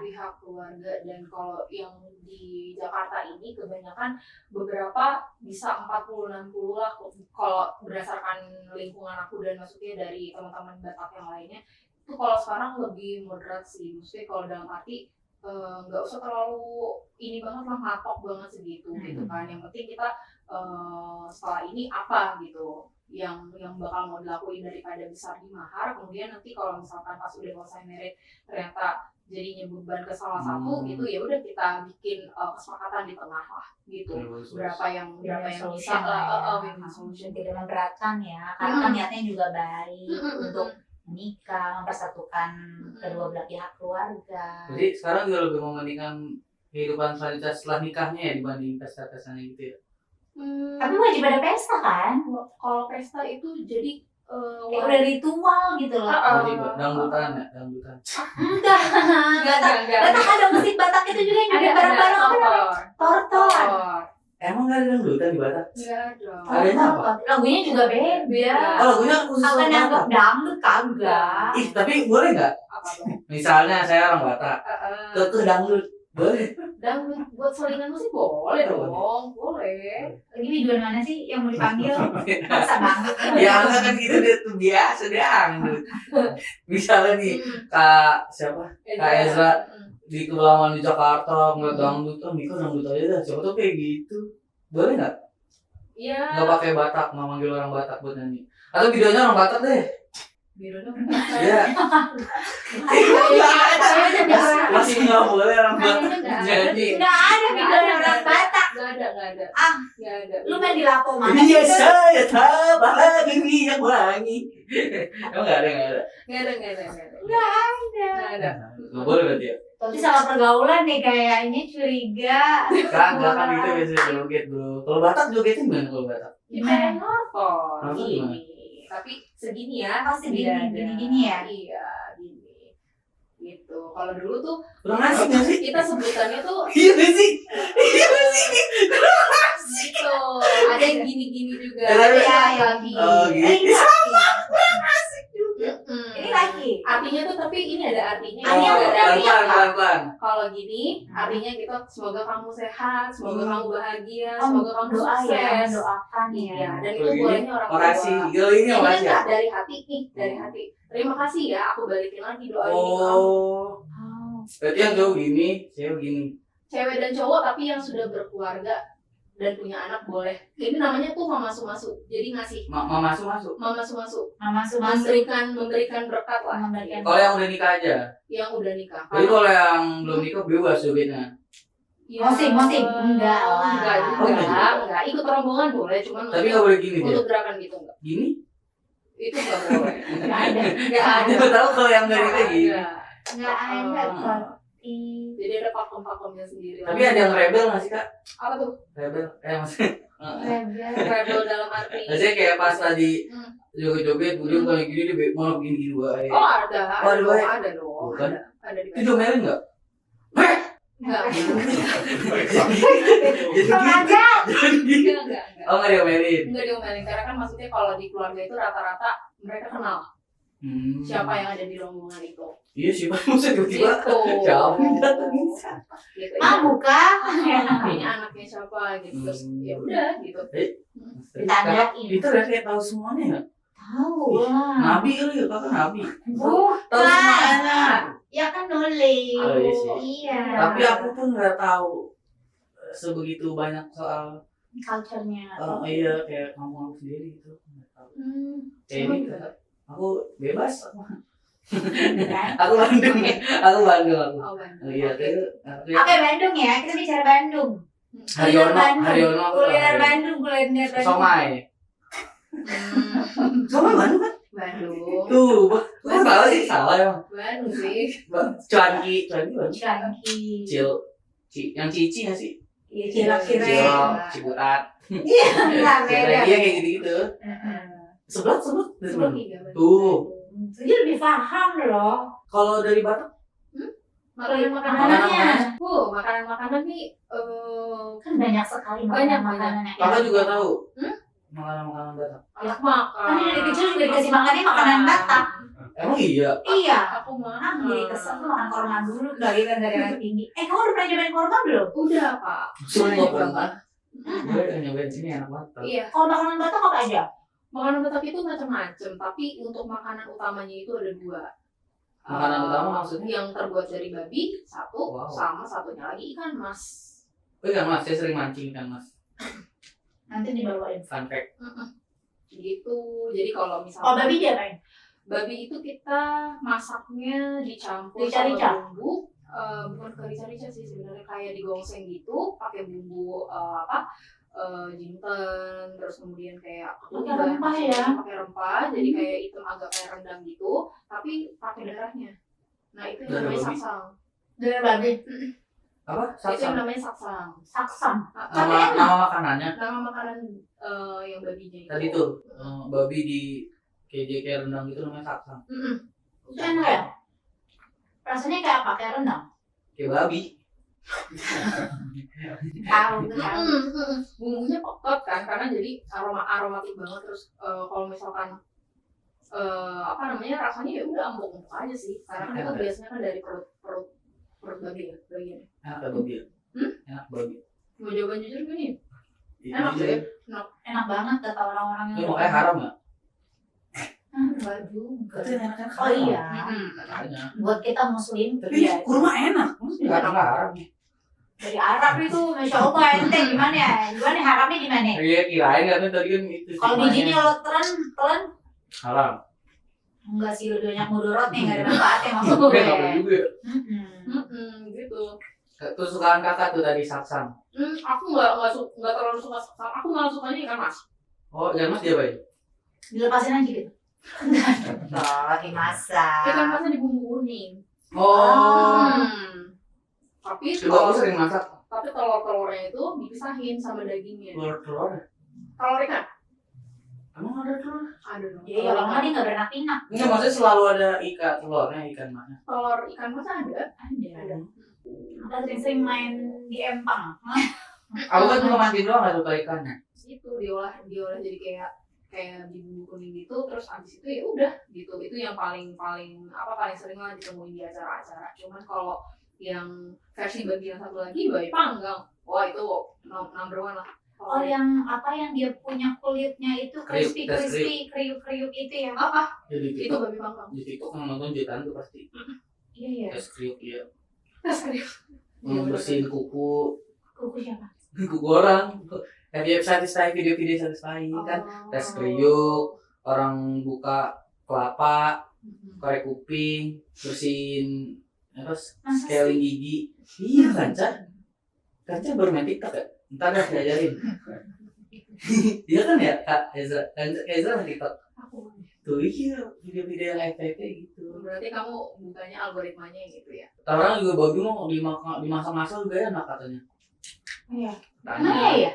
Dan kalau yang di Jakarta ini kebanyakan beberapa bisa 40-60 lah kalau berdasarkan lingkungan aku dan maksudnya dari teman-teman Batak yang lainnya. Itu kalau sekarang lebih moderat sih, maksudnya kalau dalam arti nggak usah terlalu ini banget lah, matok banget segitu gitu kan. Yang penting kita setelah ini apa gitu yang bakal mau dilakuin daripada besar di mahar, kemudian nanti kalau misalkan pas udah selesai merit ternyata jadinya beban ke salah satu gitu, ya udah kita bikin kesepakatan di tengah lah gitu. Berapa yang bisa win-win solution. Tidak memberatkan ya, karena kan niatnya juga baik untuk menikah, mempersatukan kedua belah pihak keluarga. Jadi sekarang juga lebih mementingkan kehidupan selanjutnya setelah nikahnya ya dibanding pesta-pestanya gitu ya. Tapi wajib ada pesta kan? Kalau pesta itu jadi Kayak udah ritual gitu loh. Wajib dangdutan ya, dangdutan. Enggak. Batak ada musik Batak itu juga yang juga bareng-bareng apa namanya? Tortor. Emang nggak ada dangdutan di Batak? Nggak ada. Adanya apa? Lagunya juga beda. Oh, lagunya khusus Apa orang nangkep Batak. dangdut kagak? Ih, tapi boleh nggak? Apa tuh? Misalnya saya orang Batak, ke dangdut, boleh? Dan buat selingan musik boleh dong, boleh. Lagi video mana sih yang mau dipanggil? Masa banget. Ya enggak kan gitu deh tuh biasa dangdut. Misalnya nih Kak siapa? Kak Ezra di kepulauan di Jakarta ngeliat dangdut, oh Miko dangdut aja dah. Siapa tuh kayak gitu, boleh nggak? Iya. Nggak pakai Batak, nggak manggil orang Batak buat nyanyi. Atau videonya orang Batak deh. Biru dong. Iya. Masih nggak boleh orang Batak nyanyi. Nggak ada video orang Batak. Nggak ada. Ah, Nggak ada. lu main di Lapo mana? Ini saya tabah yang wangi. Emang nggak ada. Nggak ada. Nggak ada. Nggak boleh berarti ya? Tapi salah pergaulan nih kayaknya curiga. Kagak kan itu biasanya joget bro. Kalau Batak jogetnya gimana kalau Batak? Kita nonton. Nonton gimana? Tapi segini ya. Oh, segini, Tidak ada. gini-gini ya? Iya, gini. Gitu. Kalau dulu tuh Kurang asik nggak sih? kita sebutannya tuh Iya nggak sih? Iya nggak sih? gitu. Ada yang gini-gini juga. Ya, tapi- Ada yang lagi. Oh gitu. Ini laki. Mm-mm. Ini laki. Artinya tuh tapi ini ada artinya. Ini Oh, ada pelan-pelan. Kalau gini artinya kita semoga kamu sehat, semoga kamu bahagia, Oh, semoga kamu doa ya, sukses. doakan Iya, ya. dan Kalau itu gini, bolehnya orang tua. Makasih. Gila ini Ini kan makasih ya. nggak dari hati nih, dari hati. Terima kasih ya, aku balikin lagi doa ini ke kamu. Oh. Berarti yang cowok gini, cewek gini. Cewek dan cowok tapi yang sudah berkeluarga dan punya anak boleh. Ini namanya tuh mama sumasu. Jadi ngasih Mama masuk. mama sumasu, Mama Sumasu. memberikan berkat lah. Memberikan Kalau yang udah nikah aja. Yang udah nikah. Jadi kalau yang belum nikah bebas jogetnya. Ya, Mosing. Enggak lah. Enggak Oh, juga, enggak. enggak. Ikut rombongan boleh, cuman Tapi nggak boleh gini dia. untuk gerakan gitu enggak. Gini? Itu enggak boleh. Enggak ada. Enggak ada. Dia tahu kalau yang nggak nikah gini. Enggak ada. Oh. Ih. Jadi ada pakem-pakemnya sendiri. Tapi ada yang rebel nggak sih kak? Apa tuh? Rebel? Maksudnya? Rebel. Rebel dalam arti. Maksudnya kayak pas tadi Hmm. joget-joget, kemudian kalau gini dia malah begini dua. Oh ada, Oh, ada ada, dong, ya? ada dong. Bukan? Ada di Itu diomelin nggak? Enggak. Jadi Sengaja. Enggak. Oh nggak diomelin. Enggak diomelin karena kan maksudnya kalau di keluarga itu rata-rata mereka kenal siapa yang ada di rombongan itu. Iya sih, maksudnya tiba-tiba Gitu. siapa yang datang? Gitu. Ah, buka. Ini anaknya siapa gitu terus ya udah gitu. Ditanyain. Itu udah kayak tahu semuanya nggak? Tahu lah. Nabi kali ya, kakak Nabi. Bukan. Tahu semuanya. Ya kan nulis. Oh, iya sih. Iya. Tapi aku pun nggak tahu sebegitu banyak soal culture-nya. iya kayak kamu aku sendiri gitu. Nggak tahu. Kayak Emang ini enggak? aku bebas. Kan? Aku Bandung. Aku Bandung aku. Oh, Bandung. Oh, iya, Oke. Oke, Bandung ya. Kita bicara Bandung. Haryono, Bandung. Haryono aku Kuliner tahu. Bandung, kuliner Bandung. Somai. Somai Bandung kan? Bandung. Tuh, kok salah sih? Salah emang. Bandung sih. Cuanki Bandung. Cuanki. Yang Cici nggak sih? Iya, cilok-cilok. Cilok, Cibuat. Iya, enggak beda. Iya kayak gitu-gitu. Heeh. Sebelah. Sebelum Sebelah. tiga Bandung. Tuh. Jadi lebih paham loh. Kalau dari Batak, Makanan-makanan. Makanan-makanan nih Kan banyak sekali Banyak, makanan yang kakak enak. juga tahu. Hmm? Makanan-makanan Batak. anak makan. Kan dari kecil juga dikasih makannya makanan Batak. Emang iya? Iya. Aku makan. Ah, jadi kesel tuh makan korma dulu dari darah tinggi. Kamu udah pernah nyobain korma belum? Udah, Pak. Semua pernah. Gue udah nyobain sini enak banget. Iya. Kalau makanan Batak apa aja? Makanan Batak itu macam-macam, tapi untuk makanan utamanya itu ada dua. Makanan utama maksudnya? Yang terbuat dari babi, satu, Wow. sama satunya lagi ikan mas. Oh iya mas, saya sering mancing kan mas. Nanti dibawain. Fun fact. Gitu. Jadi kalau misalnya Oh, babi diapain? babi itu kita masaknya dicampur Rica-rica? sama bumbu. Bukan ke rica-rica sih sebenarnya, kayak digongseng gitu, pakai bumbu jinten, terus kemudian kayak Pakai rempah ya? pakai rempah, jadi kayak hitam agak kayak rendang gitu, tapi pakai darahnya. Nah itu yang Darah namanya babi? saksang. Dari babi. Apa? Itu Saksang. yang namanya saksang. Saksang. Tapi Nama makanannya nama makanan yang babinya itu. tadi tuh babi di kayak rendang gitu namanya saksang. Itu enak ya? Rasanya kayak apa? Kayak rendang. Kayak babi. Tahu tuh tahu. Bumbunya pekat kan, karena jadi aromatik banget. Terus kalau misalkan apa namanya, rasanya ya udah empuk-empuk aja sih, karena kan itu biasanya kan dari perut babi ya, bagian. Enak gak babi? Enak babi. Mau jawaban jujur gak nih? Iya, Enak iya. sih. Enak banget kata orang-orang Itu yang. makanya haram ya? Enggak juga. Katanya enak kan Oh haram. iya. Katanya. Buat kita muslim Tapi iya. kurma enak. Maksudnya nggak haram. Dari Arab itu, masya Allah ente gimana ya? Gimana harapnya gimana? Iya kirain katanya tadi kan itu. Kalau stigmanya. bijinya lo telan haram. enggak sih, lebih banyak mudorotnya, enggak ada manfaatnya maksud gue. Oke, nggak boleh juga ya. Gitu. Kesukaan kakak tuh tadi saksang. Aku nggak terlalu suka saksang. Aku malah sukanya ikan mas. Oh, ikan mas dia baik. Dilepasin aja gitu. Enggak, dimasak. Ikan masnya di bumbu kuning. Oh. Tapi Coba aku sering masak telur-telurnya itu dipisahin sama dagingnya. telur. Telur ikan? Emang ada telur? Ada dong. Iya, kalau nggak dia nggak beranak-pinak. Enggak, maksudnya selalu ada telurnya ikan masnya. Telur ikan mas ada. Ada. Kita sering-sering main di empang. Aku kan cuma matiin doang nggak suka ikannya. Itu diolah jadi kayak di bumbu kuning gitu, terus abis itu ya udah gitu. Itu yang paling sering lah ditemuin di acara-acara. Cuman kalau yang versi bagian satu lagi bayi panggang, wah itu number one lah. Oh, yang apa yang dia punya kulitnya itu crispy Kriuk, tes kriuk itu ya? Apa? Jadi Itu babi panggang. di TikTok yang nonton jutaan tuh pasti. Iya ya. Tes kriuk ya. Serius. Bersihin kuku Kuku siapa? orang. Kayak satisfy video-video satisfy kan. Tes kriuk, orang buka kelapa, korek kuping, bersihin apa scaling gigi. Iya Kanca baru main TikTok ya? Ntar deh diajarin. Iya kan ya Kak Ezra? Ezra main TikTok. Aku. Tuh iya video-video yang FPP gitu. Berarti kamu bukanya algoritmanya yang gitu ya? Orang juga babi mau dimasak-masak juga enak katanya. Iya. Tanya. Mana ya?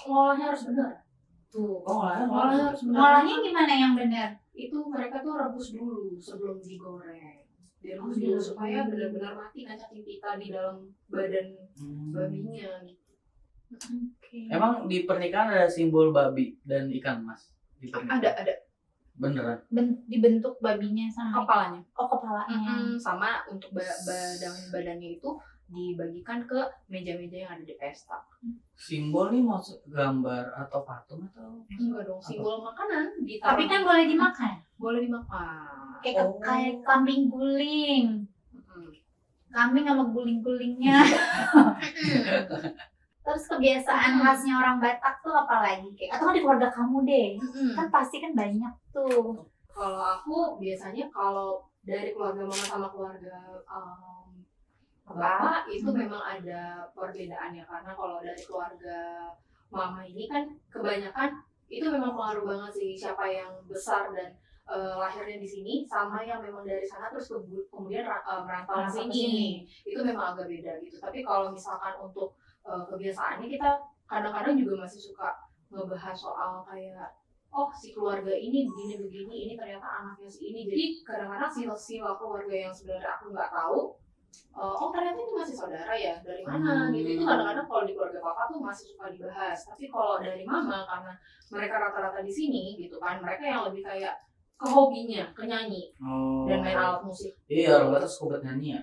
Ngolahnya harus benar. Tuh. Oh Ngolahnya harus benar. Ngolahnya gimana yang benar? Itu mereka tuh rebus dulu sebelum digoreng. Direbus dulu supaya benar-benar mati cacing pita di dalam badan babinya gitu. Oke. Emang di pernikahan ada simbol babi dan ikan mas? Di pernikahan? Ada Beneran? Dibentuk babinya sama kepalanya. Oh, kepalanya. Sama untuk badannya itu dibagikan ke meja-meja yang ada di pesta. Simbol nih maksud gambar atau patung atau? Enggak dong, simbol makanan. Tapi kan boleh dimakan. boleh dimakan. Kayak kambing guling. Mm-mm. Kambing sama guling-gulingnya. Terus kebiasaan khasnya orang Batak tuh apa lagi? Atau kan di keluarga kamu deh. Kan pasti kan banyak tuh. Kalau aku biasanya kalau dari keluarga mama sama keluarga bapak itu memang ada perbedaannya, karena kalau dari keluarga mama ini kan kebanyakan itu memang pengaruh banget sih siapa yang besar dan lahirnya di sini sama yang memang dari sana terus kemudian merantau ke sini. Itu memang agak beda gitu. Tapi kalau misalkan untuk kebiasaannya kita kadang-kadang juga masih suka ngebahas soal kayak si keluarga ini begini ini ternyata anaknya si ini. Jadi kadang-kadang silsilah keluarga yang sebenarnya aku nggak tahu, ternyata itu masih saudara ya, dari mana gitu. Itu kadang-kadang kalau di keluarga papa tuh masih suka dibahas. Tapi kalau dari mama, karena mereka rata-rata di sini gitu kan, mereka yang lebih kayak ke hobinya, ke nyanyi dan main alat musik. Iya, orang Batak suka nyanyi ya.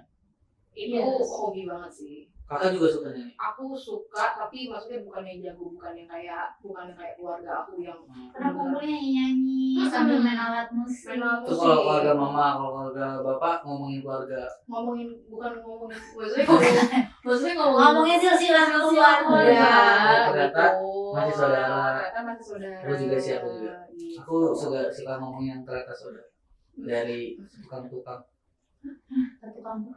Itu Yes. hobi banget sih. Kakak juga suka nyanyi. Aku suka, tapi maksudnya bukan yang jago, bukan yang kayak keluarga aku yang Karena kumpulnya nyanyi sambil main alat musik. main alat Itu musik. kalau keluarga mama, kalau keluarga bapak ngomongin keluarga. bukan ngomongin, maksudnya Ngomongnya silsilah keluarga. Ternyata masih saudara. Ternyata masih saudara. Aku juga sih, aku juga. Gitu. Aku suka ngomongin yang ternyata saudara dari tukang-tukang. Satu kampung.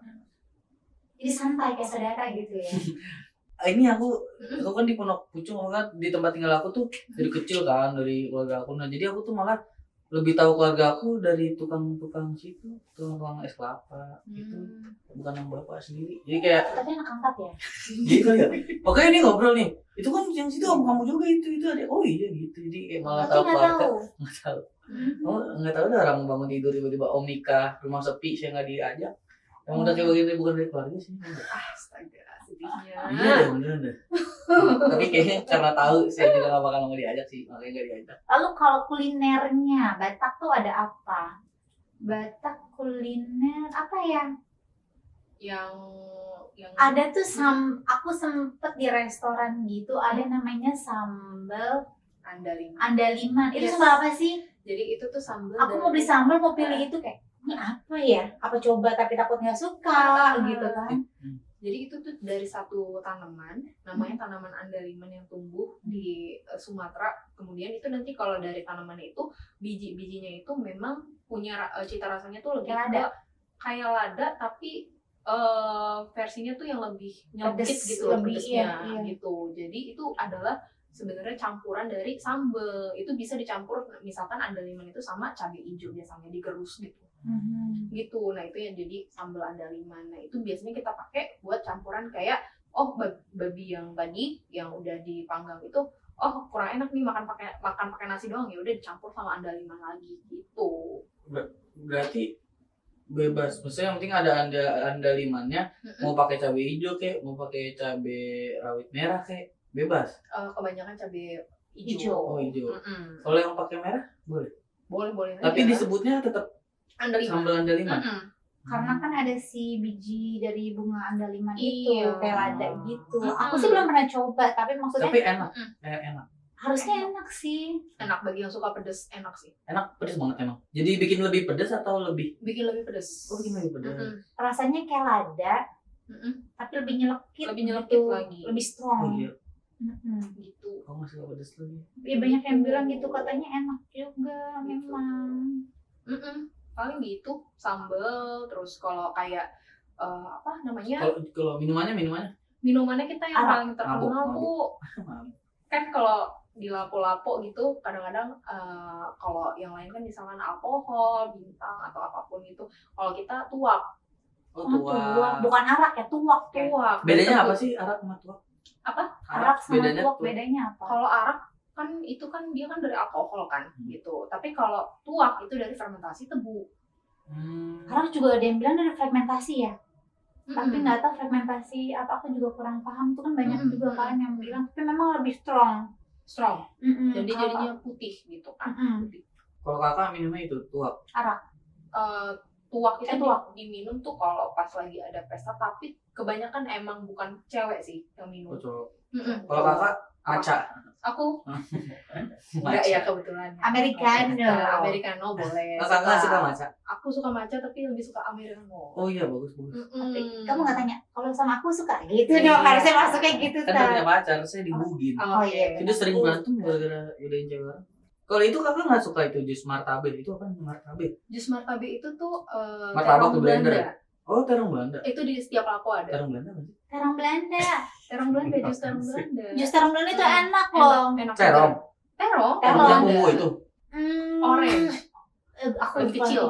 Jadi santai kayak saudara gitu ya. Ini aku kan di Pondok Pucung, kan di tempat tinggal aku tuh dari kecil kan, dari keluarga aku. Nah jadi aku tuh malah lebih tahu keluarga aku dari tukang-tukang situ, tukang es kelapa gitu, bukan yang bapak sendiri. Jadi kayak Tapi anak angkat ya. gitu ya. Pokoknya ini ngobrol nih, itu kan yang situ om kamu juga itu ada. Oh iya gitu. Jadi kayak malah Tapi tahu nggak keluarga. tahu. Nggak tahu. Oh nggak tahu ada orang bangun tidur tiba-tiba om nikah, rumah sepi saya nggak diajak. Yang udah kayak begini bukan dari keluarga sih. Astaga. aktifnya. Iya deh, beneran deh. Tapi kayaknya karena tahu saya juga gak bakal mau diajak sih, makanya gak diajak. Lalu kalau kulinernya, Batak tuh ada apa? Batak kuliner apa ya? yang Ada tuh aku sempet di restoran gitu, ada namanya sambal andaliman. andaliman. Itu Yes. sambal apa sih? Jadi itu tuh sambal. Aku mau beli sambal, mau pilih itu kayak ini apa ya? Apa coba tapi takut nggak suka gitu kan? Jadi itu tuh dari satu tanaman, namanya tanaman andaliman yang tumbuh di Sumatera. Kemudian itu nanti kalau dari tanaman itu biji-bijinya itu memang punya cita rasanya tuh lebih Kayak ke kayak lada, tapi versinya tuh yang lebih nyelkit Pedes, gitu loh, lebih, pedesnya iya. gitu. Jadi itu adalah sebenarnya campuran dari sambal. Itu bisa dicampur misalkan andaliman itu sama cabai hijau biasanya digerus gitu. Gitu. Nah, itu yang jadi sambal andaliman. Nah, itu biasanya kita pakai buat campuran kayak babi yang tadi yang udah dipanggang itu kurang enak nih makan pakai nasi doang, ya udah dicampur sama andaliman lagi gitu. Berarti bebas, maksudnya yang penting ada andalimannya. Mau pakai cabai hijau kayak, mau pakai cabai rawit merah kayak, bebas. Kebanyakan cabai Hijau. hijau. Oh hijau. Mm-mm. Kalau yang pakai merah boleh. Boleh Tapi aja. disebutnya tetap andaliman. sambal andaliman. Mm-mm. Karena kan ada si biji dari bunga andaliman Iya. itu kayak lada gitu. Mm-mm. Aku sih belum pernah coba, tapi maksudnya Tapi enak, Mm-mm. enak. harusnya enak sih. Enak bagi yang suka pedes, enak sih. Enak, pedes banget emang. Jadi bikin lebih pedes atau lebih? Bikin lebih pedes. Oh, bikin lebih pedes. Mm-mm. Rasanya kayak lada, Mm-mm. tapi lebih nyelekit. Lebih nyelekit gitu. lagi. Lebih strong. Oh iya, Gitu. kok nggak suka pedes lagi? Ya banyak yang bilang gitu, katanya enak juga memang. Mm-mm. Paling gitu sambel. Terus kalau kayak apa namanya, Kalau minumannya kita yang Arak. paling terkenal Mabuk. tuh kan kalau di lapo-lapo gitu kadang-kadang kalau yang lain kan misalkan alkohol, bintang atau apapun itu, kalau kita tuak. Oh, Tuak. tua. Bukan arak ya, tuak ya. Tuak. Bedanya Tebu. apa sih arak sama tua? Apa? Arak sama bedanya tuak tuh. bedanya apa? Kalau arak kan itu kan dia kan dari alkohol kan gitu. Tapi kalau tuak itu dari fermentasi tebu. Arak juga ada yang bilang dari fermentasi ya. Tapi Mm-mm. nggak tahu fermentasi apa, aku juga kurang paham. Itu kan banyak Mm-mm. juga kan yang bilang, tapi memang lebih strong. Strong. Mm-mm. Jadi Kalau jadinya putih gitu kan. Mm-mm. Putih. Kalau kakak minumnya itu tuak. Tuak itu tuak. diminum tuh kalau pas lagi ada pesta, tapi kebanyakan emang bukan cewek sih yang minum. Cowok. Mm-mm. Kalau kakak maca. Aku enggak Maca. ya kebetulan. Americano. Americano boleh. Oh, kakak suka maca. Aku suka matcha tapi lebih suka americano. Oh iya, bagus. Kamu nggak tanya, kalau sama aku suka gitu Iya. dong, harusnya masuknya gitu Kan Tat. punya pacar, saya dibugin. Oh iya. Itu sering berantem gara-gara udahin cewek orang. Kalau itu kakak nggak suka itu jus martabak, itu apa martabak? Jus martabak itu tuh Martabak terong di blender. Belanda. Oh, terong Belanda. Itu di setiap lapo ada. Terong Belanda apa sih? Terong Belanda. Terong Belanda, jus terong Belanda. Jus terong Belanda itu enak loh. Enak. Terong. Terong. Terong. Yang ungu itu. Orange. Aku Lebih lupa. kecil.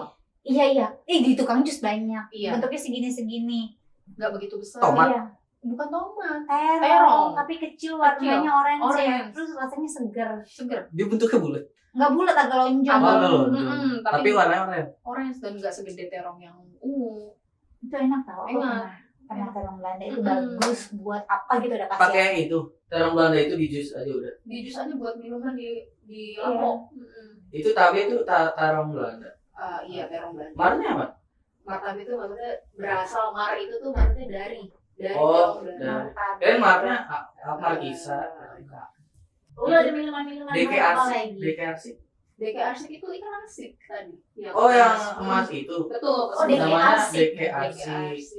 Iya. Di tukang jus banyak. Iya. Bentuknya segini-segini. Enggak begitu besar. Tomat. Iya. Bukan tomat. Terong, Terong. tapi kecil, warnanya orange, ya. Orange. Terus rasanya seger. Seger. Dia bentuknya bulat. Nggak bulat, agak lonjong. Agak Agak- lonjong. tapi Tapi warnanya oranye. orange dan enggak segede terong yang ungu. Itu enak tau. Aku Enak. pernah terong Belanda itu Mm-mm. bagus buat apa gitu, udah kasih. Pakai yang itu. Terong Belanda itu di jus aja udah. Di jus aja buat minuman di Iya. lapo. Itu tapi itu terong Belanda. Iya, terong Belanda. Marnya apa? Martabak itu maksudnya berasal mar itu tuh maksudnya dari Oh, terong Belanda. dari. Martabak. Kalian marnya Markisa. Udah ada minuman-minuman apa DKRC. lagi? DKRC. DKRC itu ikan arsik tadi. Oh, yang emas itu. Betul. Oh, Namanya DKRC. DKRC.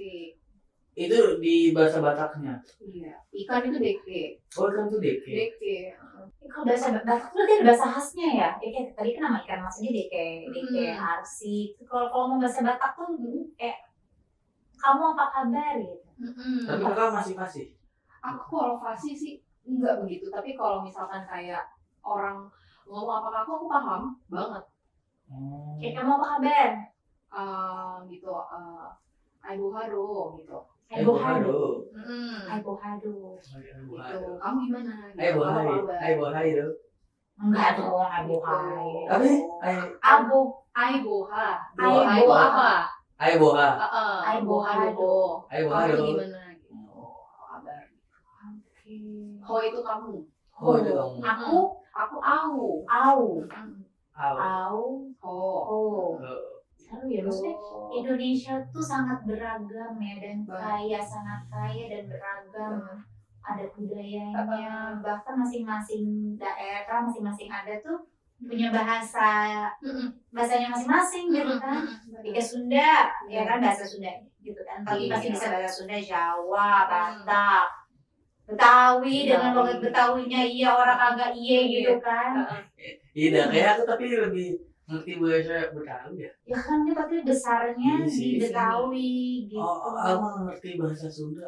Itu di bahasa Bataknya. Iya. Ikan itu deke. Oh, kan tuh DK. Deke. Kalau bahasa Batak tuh ada bahasa khasnya ya. Kayak tadi kan nama ikan mas ini DK arsik. Kalau mau bahasa Batak tuh kayak kamu apa kabar gitu. Tapi kakak masih. Aku kalau fasih sih enggak begitu. Tapi kalau misalkan kayak orang ngomong apa ke aku paham banget. Kayak kamu apa kabar? Gitu. Aibu haro gitu. Aibo hado. Mm-mm. Aibo hado. Gitu. Kamu gimana? Gitu. Aibo Apa hai. kabar? Aibo hai itu. Enggak dong, aibo hai. Apa sih? Abu. Aibo ha. Aibo Aibo ha. apa? Aibo ha. Aibo hado. Aibo Kamu hado. gimana? Gitu. Kabar Oke. Ho itu kamu. Oh itu kamu. Aku Au. au. Au. Au. Ho. Oh. Eh, Seru ya, maksudnya Indonesia tuh sangat beragam ya dan kaya, sangat kaya dan beragam. Ada budayanya, bahkan masing-masing daerah, masing-masing ada tuh punya bahasanya masing-masing gitu kan. Jika Sunda, ya kan bahasa Sunda gitu kan. Tapi pasti bisa bahasa Sunda, Jawa, Batak, Betawi dengan logat Betawinya iya orang kagak iya gitu kan. Iya, kayak aku tapi lebih ngerti bahasa Betawi ya. Ya kan dia tapi besarnya Iya sih. di Betawi gitu. Oh, aku ngerti bahasa Sunda.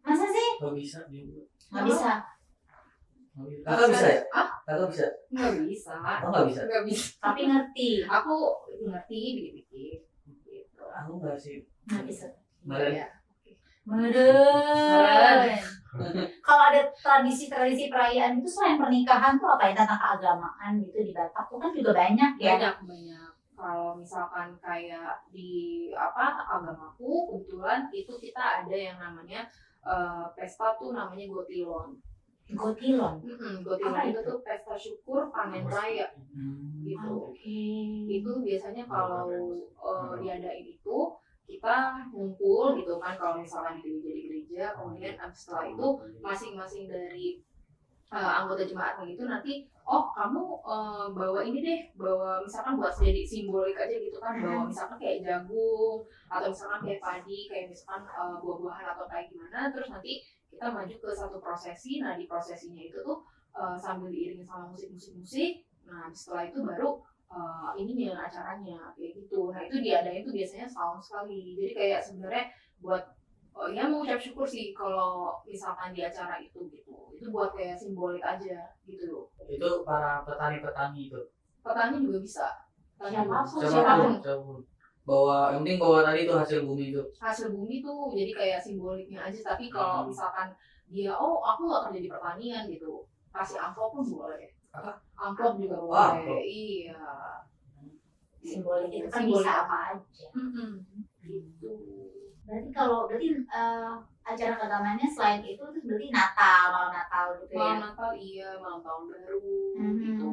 Masa sih? Gak bisa juga. Nggak bisa. Kakak bisa ya? Kakak bisa? Nggak bisa. Oh nggak bisa. Nggak bisa. Tapi ngerti. Aku ngerti dikit-dikit. Gitu. Aku nggak sih. Nggak bisa. Meren. Iya. Meren. Kalau ada tradisi-tradisi perayaan itu selain pernikahan tuh apa ya, tentang keagamaan gitu di Batak tuh kan juga banyak ya. Banyak. Kalau misalkan kayak di agamaku kebetulan itu kita ada yang namanya pesta tuh namanya Gotilon. Gotilon. Gotilon Apa itu itu? tuh pesta syukur panen raya gitu. Oke. Itu biasanya kalau diadain itu kita ngumpul gitu kan kalau misalkan di gereja, kemudian setelah itu masing-masing dari anggota jemaatnya itu nanti kamu bawa ini deh, bawa misalkan buat jadi simbolik aja gitu kan, bawa misalkan kayak jagung atau misalkan kayak padi, kayak misalkan buah-buahan atau kayak gimana, terus nanti kita maju ke satu prosesi. Nah di prosesinya itu tuh sambil diiringi sama musik. Nah setelah itu baru ininya acaranya kayak gitu. Nah itu diadain tuh biasanya setahun sekali. Jadi kayak sebenarnya buat ya mengucap syukur sih kalau misalkan di acara itu gitu. Itu buat kayak simbolik aja gitu. Itu para petani-petani itu. Petani juga bisa. Siapapun. Siapapun. Yang penting bawa tadi itu hasil bumi itu. Hasil bumi tuh jadi kayak simboliknya aja. Tapi kalau misalkan dia aku nggak kerja di pertanian gitu, kasih amplop pun boleh. Apa? Amplop juga boleh. Amplop. Iya. Simbolik itu kan bisa apa aja. Gitu. Berarti acara keagamannya selain itu terus berarti malam Natal gitu ya. Malam Natal iya, malam tahun baru gitu.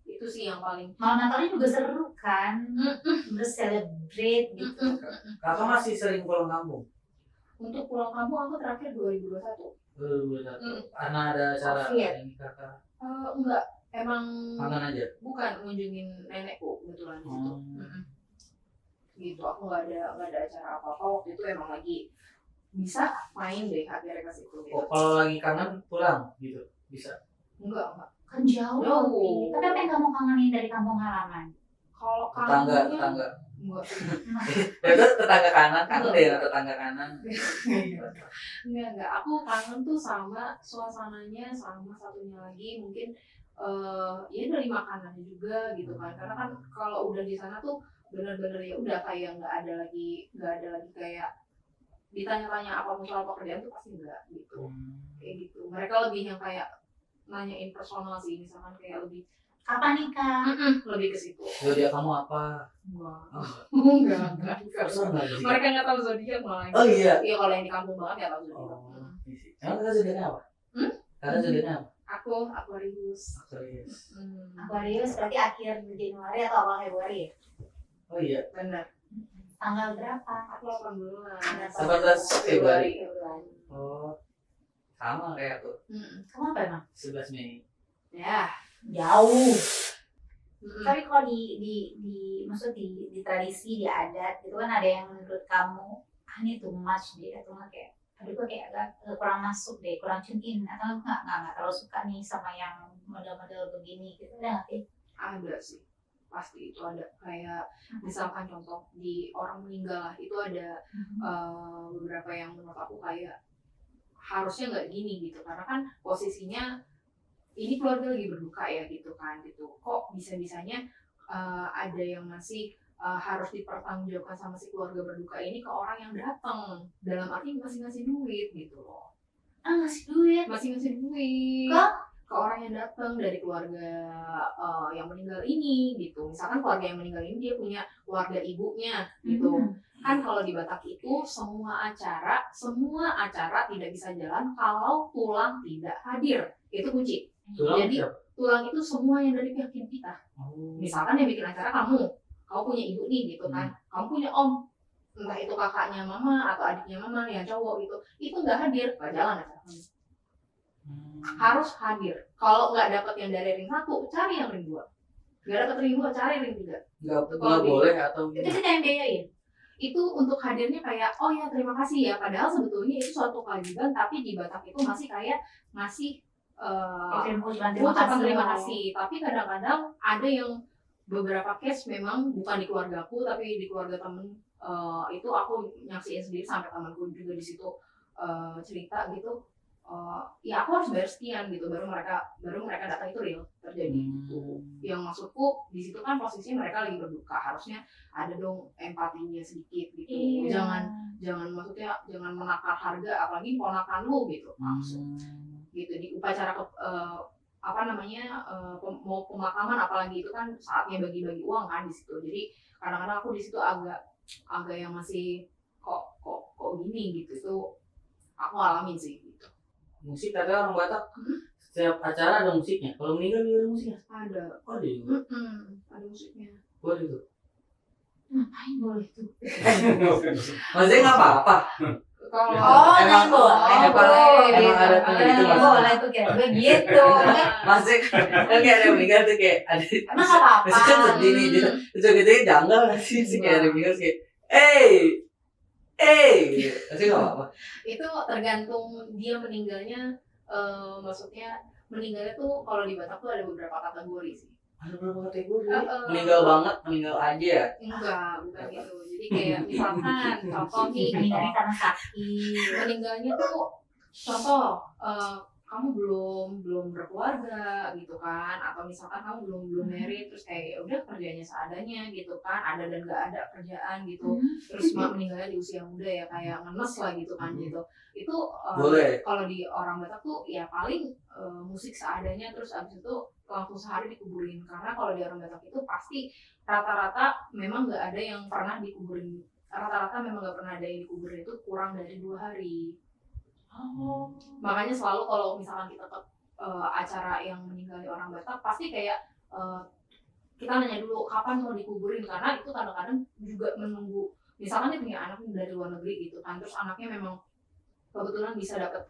Itu sih yang paling. Malam Natalnya juga seru kan. Berselebrate gitu. Kakak masih sering pulang kampung? Untuk pulang kampung aku terakhir 2021. Karena ada acara Covid. ini kakak Enggak, emang kangen aja. bukan ngunjungin nenekku kebetulan gitu. Gitu, aku nggak ada acara apa-apa waktu itu, emang lagi bisa main deh akhirnya ke situ gitu. Oh, kalau lagi kangen pulang gitu bisa? Enggak. Kan jauh. Jauh. Tapi apa yang kamu kangenin dari kampung halaman? Kalau Tetangga. enggak. Itu tetangga kanan kan daerah tetangga kanan. Enggak. Aku kangen tuh sama suasananya, sama satunya lagi mungkin ya dari makanannya juga gitu kan. Karena kan kalau udah di sana tuh benar-benar ya udah kayak nggak ada lagi kayak ditanya-tanya apa soal pekerjaan tuh pasti enggak gitu. Kayak gitu. Mereka lebih yang kayak nanyain personal sih, misalkan kayak lebih Kapan nikah? lebih ke situ. Zodiak kamu apa? Enggak. Personal sih. Mereka nggak tahu zodiak malah. Oh iya. Iya, kalau yang di kampung banget nggak tahu zodiak. Oh, emang kakak zodiaknya apa? Kakak zodiaknya apa? Aku Aquarius. Aquarius. Aquarius berarti akhir Januari atau awal Februari ya? Oh iya. Benar. Tanggal berapa? Aku 18. 18 Februari. Februari. Oh, sama kayak aku. Kamu apa emang? 11 Mei. Ya. Jauh. Tapi kalau di maksud di tradisi, di adat itu kan ada yang menurut kamu ini too much deh, atau nggak kayak aduh gue kayak agak kurang masuk deh, kurang tune in, atau nggak terlalu suka nih sama yang model-model begini gitu, ada nggak sih? Ada sih, pasti itu ada. Kayak misalkan contoh di orang meninggal lah, itu ada beberapa yang menurut aku kayak harusnya nggak gini gitu, karena kan posisinya ini keluarga lagi berduka ya gitu kan, gitu kok bisa-bisanya ada yang masih harus dipertanggungjawabkan sama si keluarga berduka ini ke orang yang datang, dalam arti masih ngasih duit gitu loh. Ngasih duit? Masih ngasih duit ke orang yang datang dari keluarga yang meninggal ini gitu. Misalkan keluarga yang meninggal ini dia punya keluarga ibunya gitu. Kan kalau di Batak itu semua acara tidak bisa jalan kalau tulang tidak hadir. Itu kunci. Tulang Jadi siapa? tulang itu semua yang dari pihak kita. Oh. Misalkan yang bikin acara kamu punya ibu nih gitu kan, kamu punya om, entah itu kakaknya mama atau adiknya mama yang cowok itu nggak hadir, nggak jalan acara kamu. Harus hadir. Kalau nggak dapet yang dari ring 1, cari yang ring 2. Nggak dapet ring 2, cari ring 3. Nggak boleh atau Itu kita yang biayain. Itu untuk hadirnya kayak, oh ya terima kasih ya, padahal sebetulnya itu suatu kewajiban, tapi di Batak itu masih kayak ngasih ucapan terima kasih. Tapi kadang-kadang ada yang beberapa case memang bukan di keluargaku tapi di keluarga temen, itu aku nyaksiin sendiri sampai temanku juga di situ cerita gitu, ya aku harus bayar sekian gitu baru mereka datang, itu real terjadi. Yang maksudku di situ kan posisinya mereka lagi berduka, harusnya ada dong empatinya sedikit gitu. Jangan maksudnya jangan menakar harga apalagi ponakan lu gitu maksud gitu di upacara mau pemakaman, apalagi itu kan saatnya bagi-bagi uang kan di situ. Jadi kadang-kadang aku di situ agak yang masih kok gini gitu, itu aku alamin sih gitu. Musik ada orang Batak setiap acara ada musiknya. Kalau meninggal juga ada musiknya. Ada. Oh ada juga. Ada musiknya. Boleh tuh. Ngapain boleh tuh? Maksudnya nggak apa-apa. Kalau emang ada tuh gitu boleh tuh kayak gue gitu. Maksudnya kan kayak ada yang meninggal tuh kayak ada. Emang nggak apa-apa. Maksudnya kan sedih nih dia. Terus gitu janggal nggak sih kayak ada yang meninggal kayak maksudnya nggak apa-apa. Itu tergantung dia meninggalnya, maksudnya meninggalnya tuh kalau di Batak tuh ada beberapa kategori sih. Ada berapa kategori? Meninggal banget, meninggal aja ya? Enggak, bukan gitu. Jadi kayak misalkan contoh nih, Meninggalnya karena sakit. meninggalnya tuh contoh kamu belum berkeluarga gitu kan, atau misalkan kamu belum married terus kayak ya udah kerjanya seadanya gitu kan, ada dan nggak ada kerjaan gitu, terus meninggalnya di usia muda ya kayak ngenes lah gitu kan gitu. Itu kalau di orang Batak tuh ya paling musik seadanya, terus abis itu langsung sehari dikuburin. Karena kalau di orang Batak itu pasti rata-rata memang nggak ada yang pernah dikuburin, rata-rata memang nggak pernah ada yang dikuburin itu kurang dari 2 hari. Makanya selalu kalau misalkan kita ke acara yang meninggali orang Batak pasti kayak kita nanya dulu kapan mau dikuburin, karena itu kadang-kadang juga menunggu misalkan dia punya anak dari luar negeri gitu kan, terus anaknya memang kebetulan bisa dapat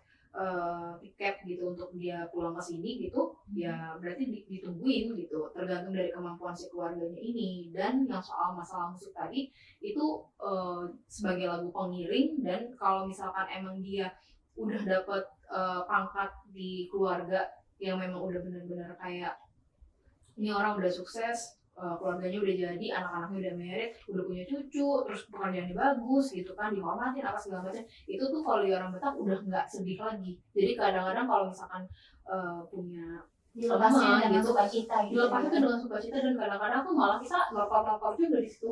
tiket gitu untuk dia pulang ke sini gitu, ya berarti ditungguin gitu, tergantung dari kemampuan si keluarganya ini. Dan yang soal masalah musik tadi itu sebagai lagu pengiring, dan kalau misalkan emang dia udah dapat pangkat di keluarga yang memang udah benar-benar kayak ini orang udah sukses, keluarganya udah jadi, anak-anaknya udah married, udah punya cucu, terus pekerjaannya bagus gitu kan, dihormatin apa segala macam, itu tuh kalau di orang Batak udah nggak sedih lagi. Jadi kadang-kadang kalau misalkan punya Dilepasnya dengan sukacita gitu. dilepasnya tuh dengan sukacita, dan kadang-kadang tuh malah kita ngelopor juga di situ,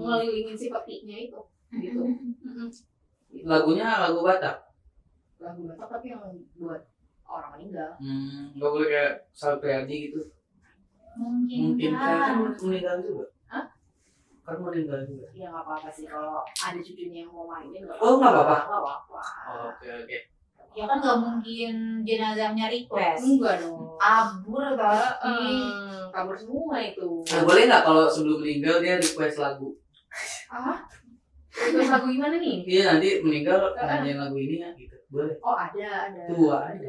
ngelilingin si petinya itu gitu. Lagunya lagu Batak? Lagu Batak tapi yang buat orang meninggal. Nggak boleh kayak Salpriadi gitu? Mungkin kan meninggal juga. Hah? Kan meninggal juga. Ya nggak apa-apa sih kalau ada cucunya yang mau mainin. Oh nggak apa-apa. Nggak apa-apa. Oke. Ya kan nggak mungkin jenazahnya request. Enggak dong. Kabur atau Kabur semua itu. Nah, boleh nggak kalau sebelum meninggal dia request lagu? Request lagu gimana nih? Iya nanti meninggal nyanyiin lagu ini ya gitu. Boleh. Oh ada. Tua ada.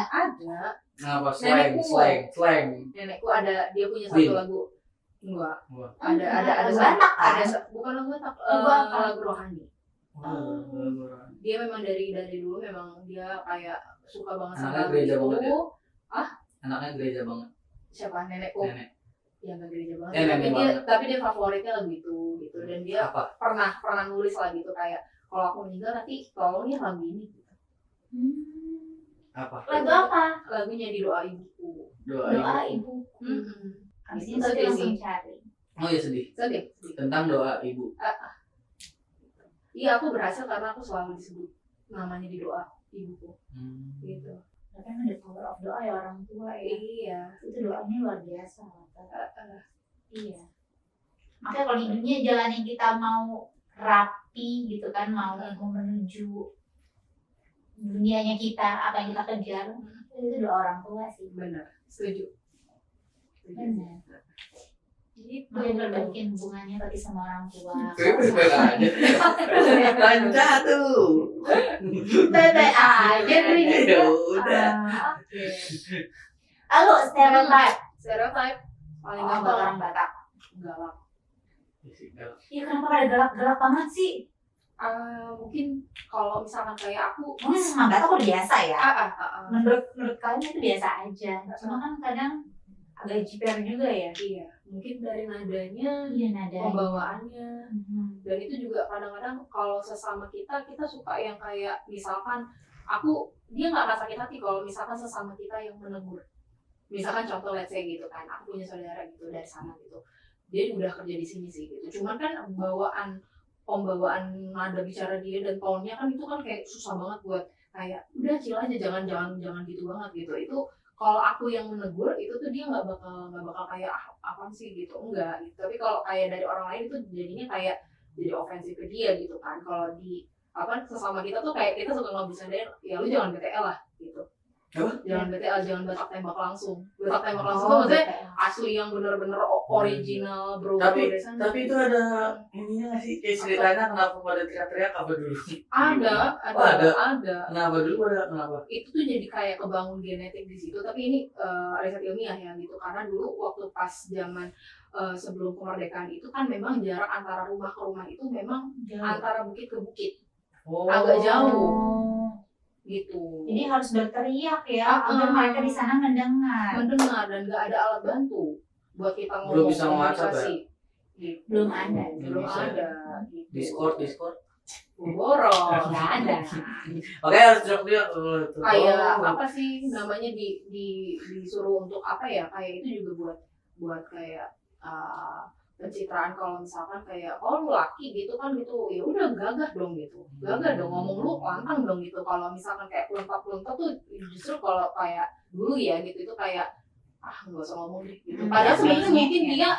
Ada. Nah apa slang. Nenekku ada, dia punya satu lagu. Enggak. Ada Batak kan? Bukan lagu Batak, lagu rohani. Dia memang dari dulu memang dia kayak suka banget sama Anaknya lagu gereja itu. banget ya? Anaknya gereja banget. Siapa? Nenekku. Nenek. Ya nggak gereja banget. Nenek Tapi dia favoritnya lagu itu gitu, dan dia apa? pernah nulis lagi gitu kayak kalau aku meninggal nanti tolong ya lagu ini gitu. Apa? Lagu apa? Lagunya Di Doa Ibuku. Doa ibuku. Habis itu Sedih langsung sih. cari. Oh iya sedih. Sedih. Tentang doa ibu. Iya, aku berhasil karena aku selalu disebut namanya di doa ibuku. Gitu. Tapi kan the power of doa ya orang tua ya. Iya. Itu doanya luar biasa. Iya. Makanya kalau di dunia jalan yang kita mau rapi gitu kan, mau menuju dunianya kita, apa yang kita kejar, itu doa orang tua sih. Benar, setuju. Benar. Gitu. Memperbaiki hubungannya tapi sama orang tua. Beda aja. Lanca tuh. Bebe aja tuh Ya udah. Oke. Lalu stereotype Stereotype paling apa gampang orang Batak? galak. Iya, kenapa pada galak-galak banget sih? Mungkin kalau misalkan kayak aku, Mungkin sama Batak udah biasa ya. Menurut kalian itu biasa aja. Cuma kan kadang agak jiper juga ya. iya, mungkin dari nadanya, Iya, nada. pembawaannya, dan itu juga kadang-kadang kalau sesama kita suka yang kayak misalkan dia nggak rasa sakit hati kalau misalkan sesama kita yang menegur. Misalkan contoh let's say gitu kan, aku punya saudara gitu dari sana gitu, dia udah kerja di sini sih gitu, cuman kan pembawaan nada bicara dia dan tone-nya kan itu kan kayak susah banget buat kayak udah chill aja, jangan gitu banget gitu. Itu kalau aku yang menegur itu tuh dia nggak bakal kayak apa sih gitu, enggak gitu. Tapi kalau kayak dari orang lain itu jadinya kayak jadi ofensif ke dia gitu kan. Kalau di sesama kita tuh kayak kita suka ngebisandain, ya lu jangan BTL lah gitu. Apa? Jangan BTL, jangan batak tembak langsung. Batak tembak langsung tuh maksudnya asli yang bener-bener original bro. Tapi itu ada ininya nggak sih? Kayak ceritanya kenapa pada teriak-teriak apa dulu? Ada. Kenapa dulu kenapa? Itu tuh jadi kayak kebangun genetik di situ, tapi ini riset ilmiah ya gitu, karena dulu waktu pas zaman sebelum kemerdekaan itu kan memang jarak antara rumah ke rumah itu memang antara bukit ke bukit agak jauh gitu. Jadi harus berteriak ya agar mereka di sana mendengar dan nggak ada alat bantu buat kita Belum ngomong bisa nge-WhatsApp ya? gitu. Belum ada. belum bisa. ada gitu. Discord. Borong. nggak ada. Oke, harus teriak-teriak. Kayak apa sih namanya disuruh untuk apa ya, kayak itu juga buat kayak pencitraan. Kalau misalkan kayak lu laki gitu kan gitu, ya udah gagah dong gitu, ngomong lu lantang dong gitu. Kalau misalkan kayak peluntak tuh justru kalau kayak dulu ya gitu itu kayak nggak usah ngomong deh gitu. Padahal sebenarnya mungkin dia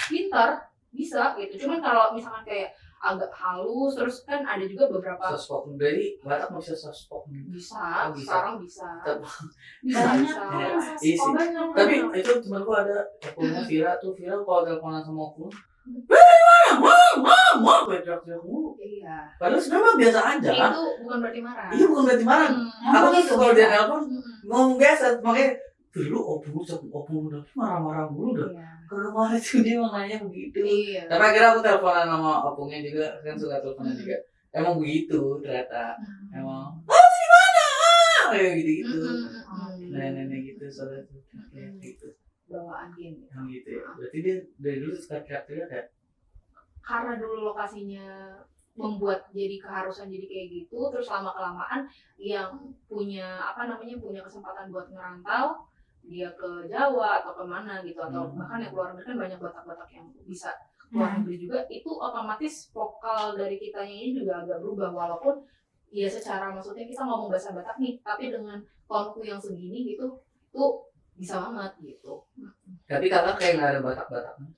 pintar bisa gitu, cuman kalau misalkan kayak agak halus terus kan ada juga beberapa soft dari Batak bisa soft bisa. Sekarang bisa Banyak isi. banyak. Tapi itu temanku ada opunnya Vira kalau teleponan sama opun mau teriak-teriak mulu. Iya, Padahal sebenarnya biasa aja. itu bukan berarti marah. Iya, bukan berarti marah. Aku tuh kalau dia telepon ngomong biasa, makanya dulu opung udah marah-marah mulu dah. Iya. Kemarin tuh dia makanya begitu. Iya. Tapi akhirnya aku teleponan sama opungnya juga, kan suka teleponan juga. Emang begitu ternyata. Emang di mana? Kayak gitu-gitu. Nenek gitu soalnya tuh. Kayak gitu. Bawaan game. Emang gitu ya. Berarti dia dari dulu suka teriak-teriak ya? Karena dulu lokasinya membuat jadi keharusan jadi kayak gitu, terus lama-kelamaan yang punya kesempatan buat ngerantau, dia ke Jawa atau kemana gitu, atau bahkan yang keluar negeri kan banyak Batak-Batak yang bisa keluar negeri juga, itu otomatis vokal dari kitanya ini juga agak berubah, walaupun ya secara maksudnya kita ngomong bahasa Batak nih, tapi dengan tonku yang segini gitu tuh bisa banget gitu. Tapi kakak kayak nggak ada Batak-Bataknya.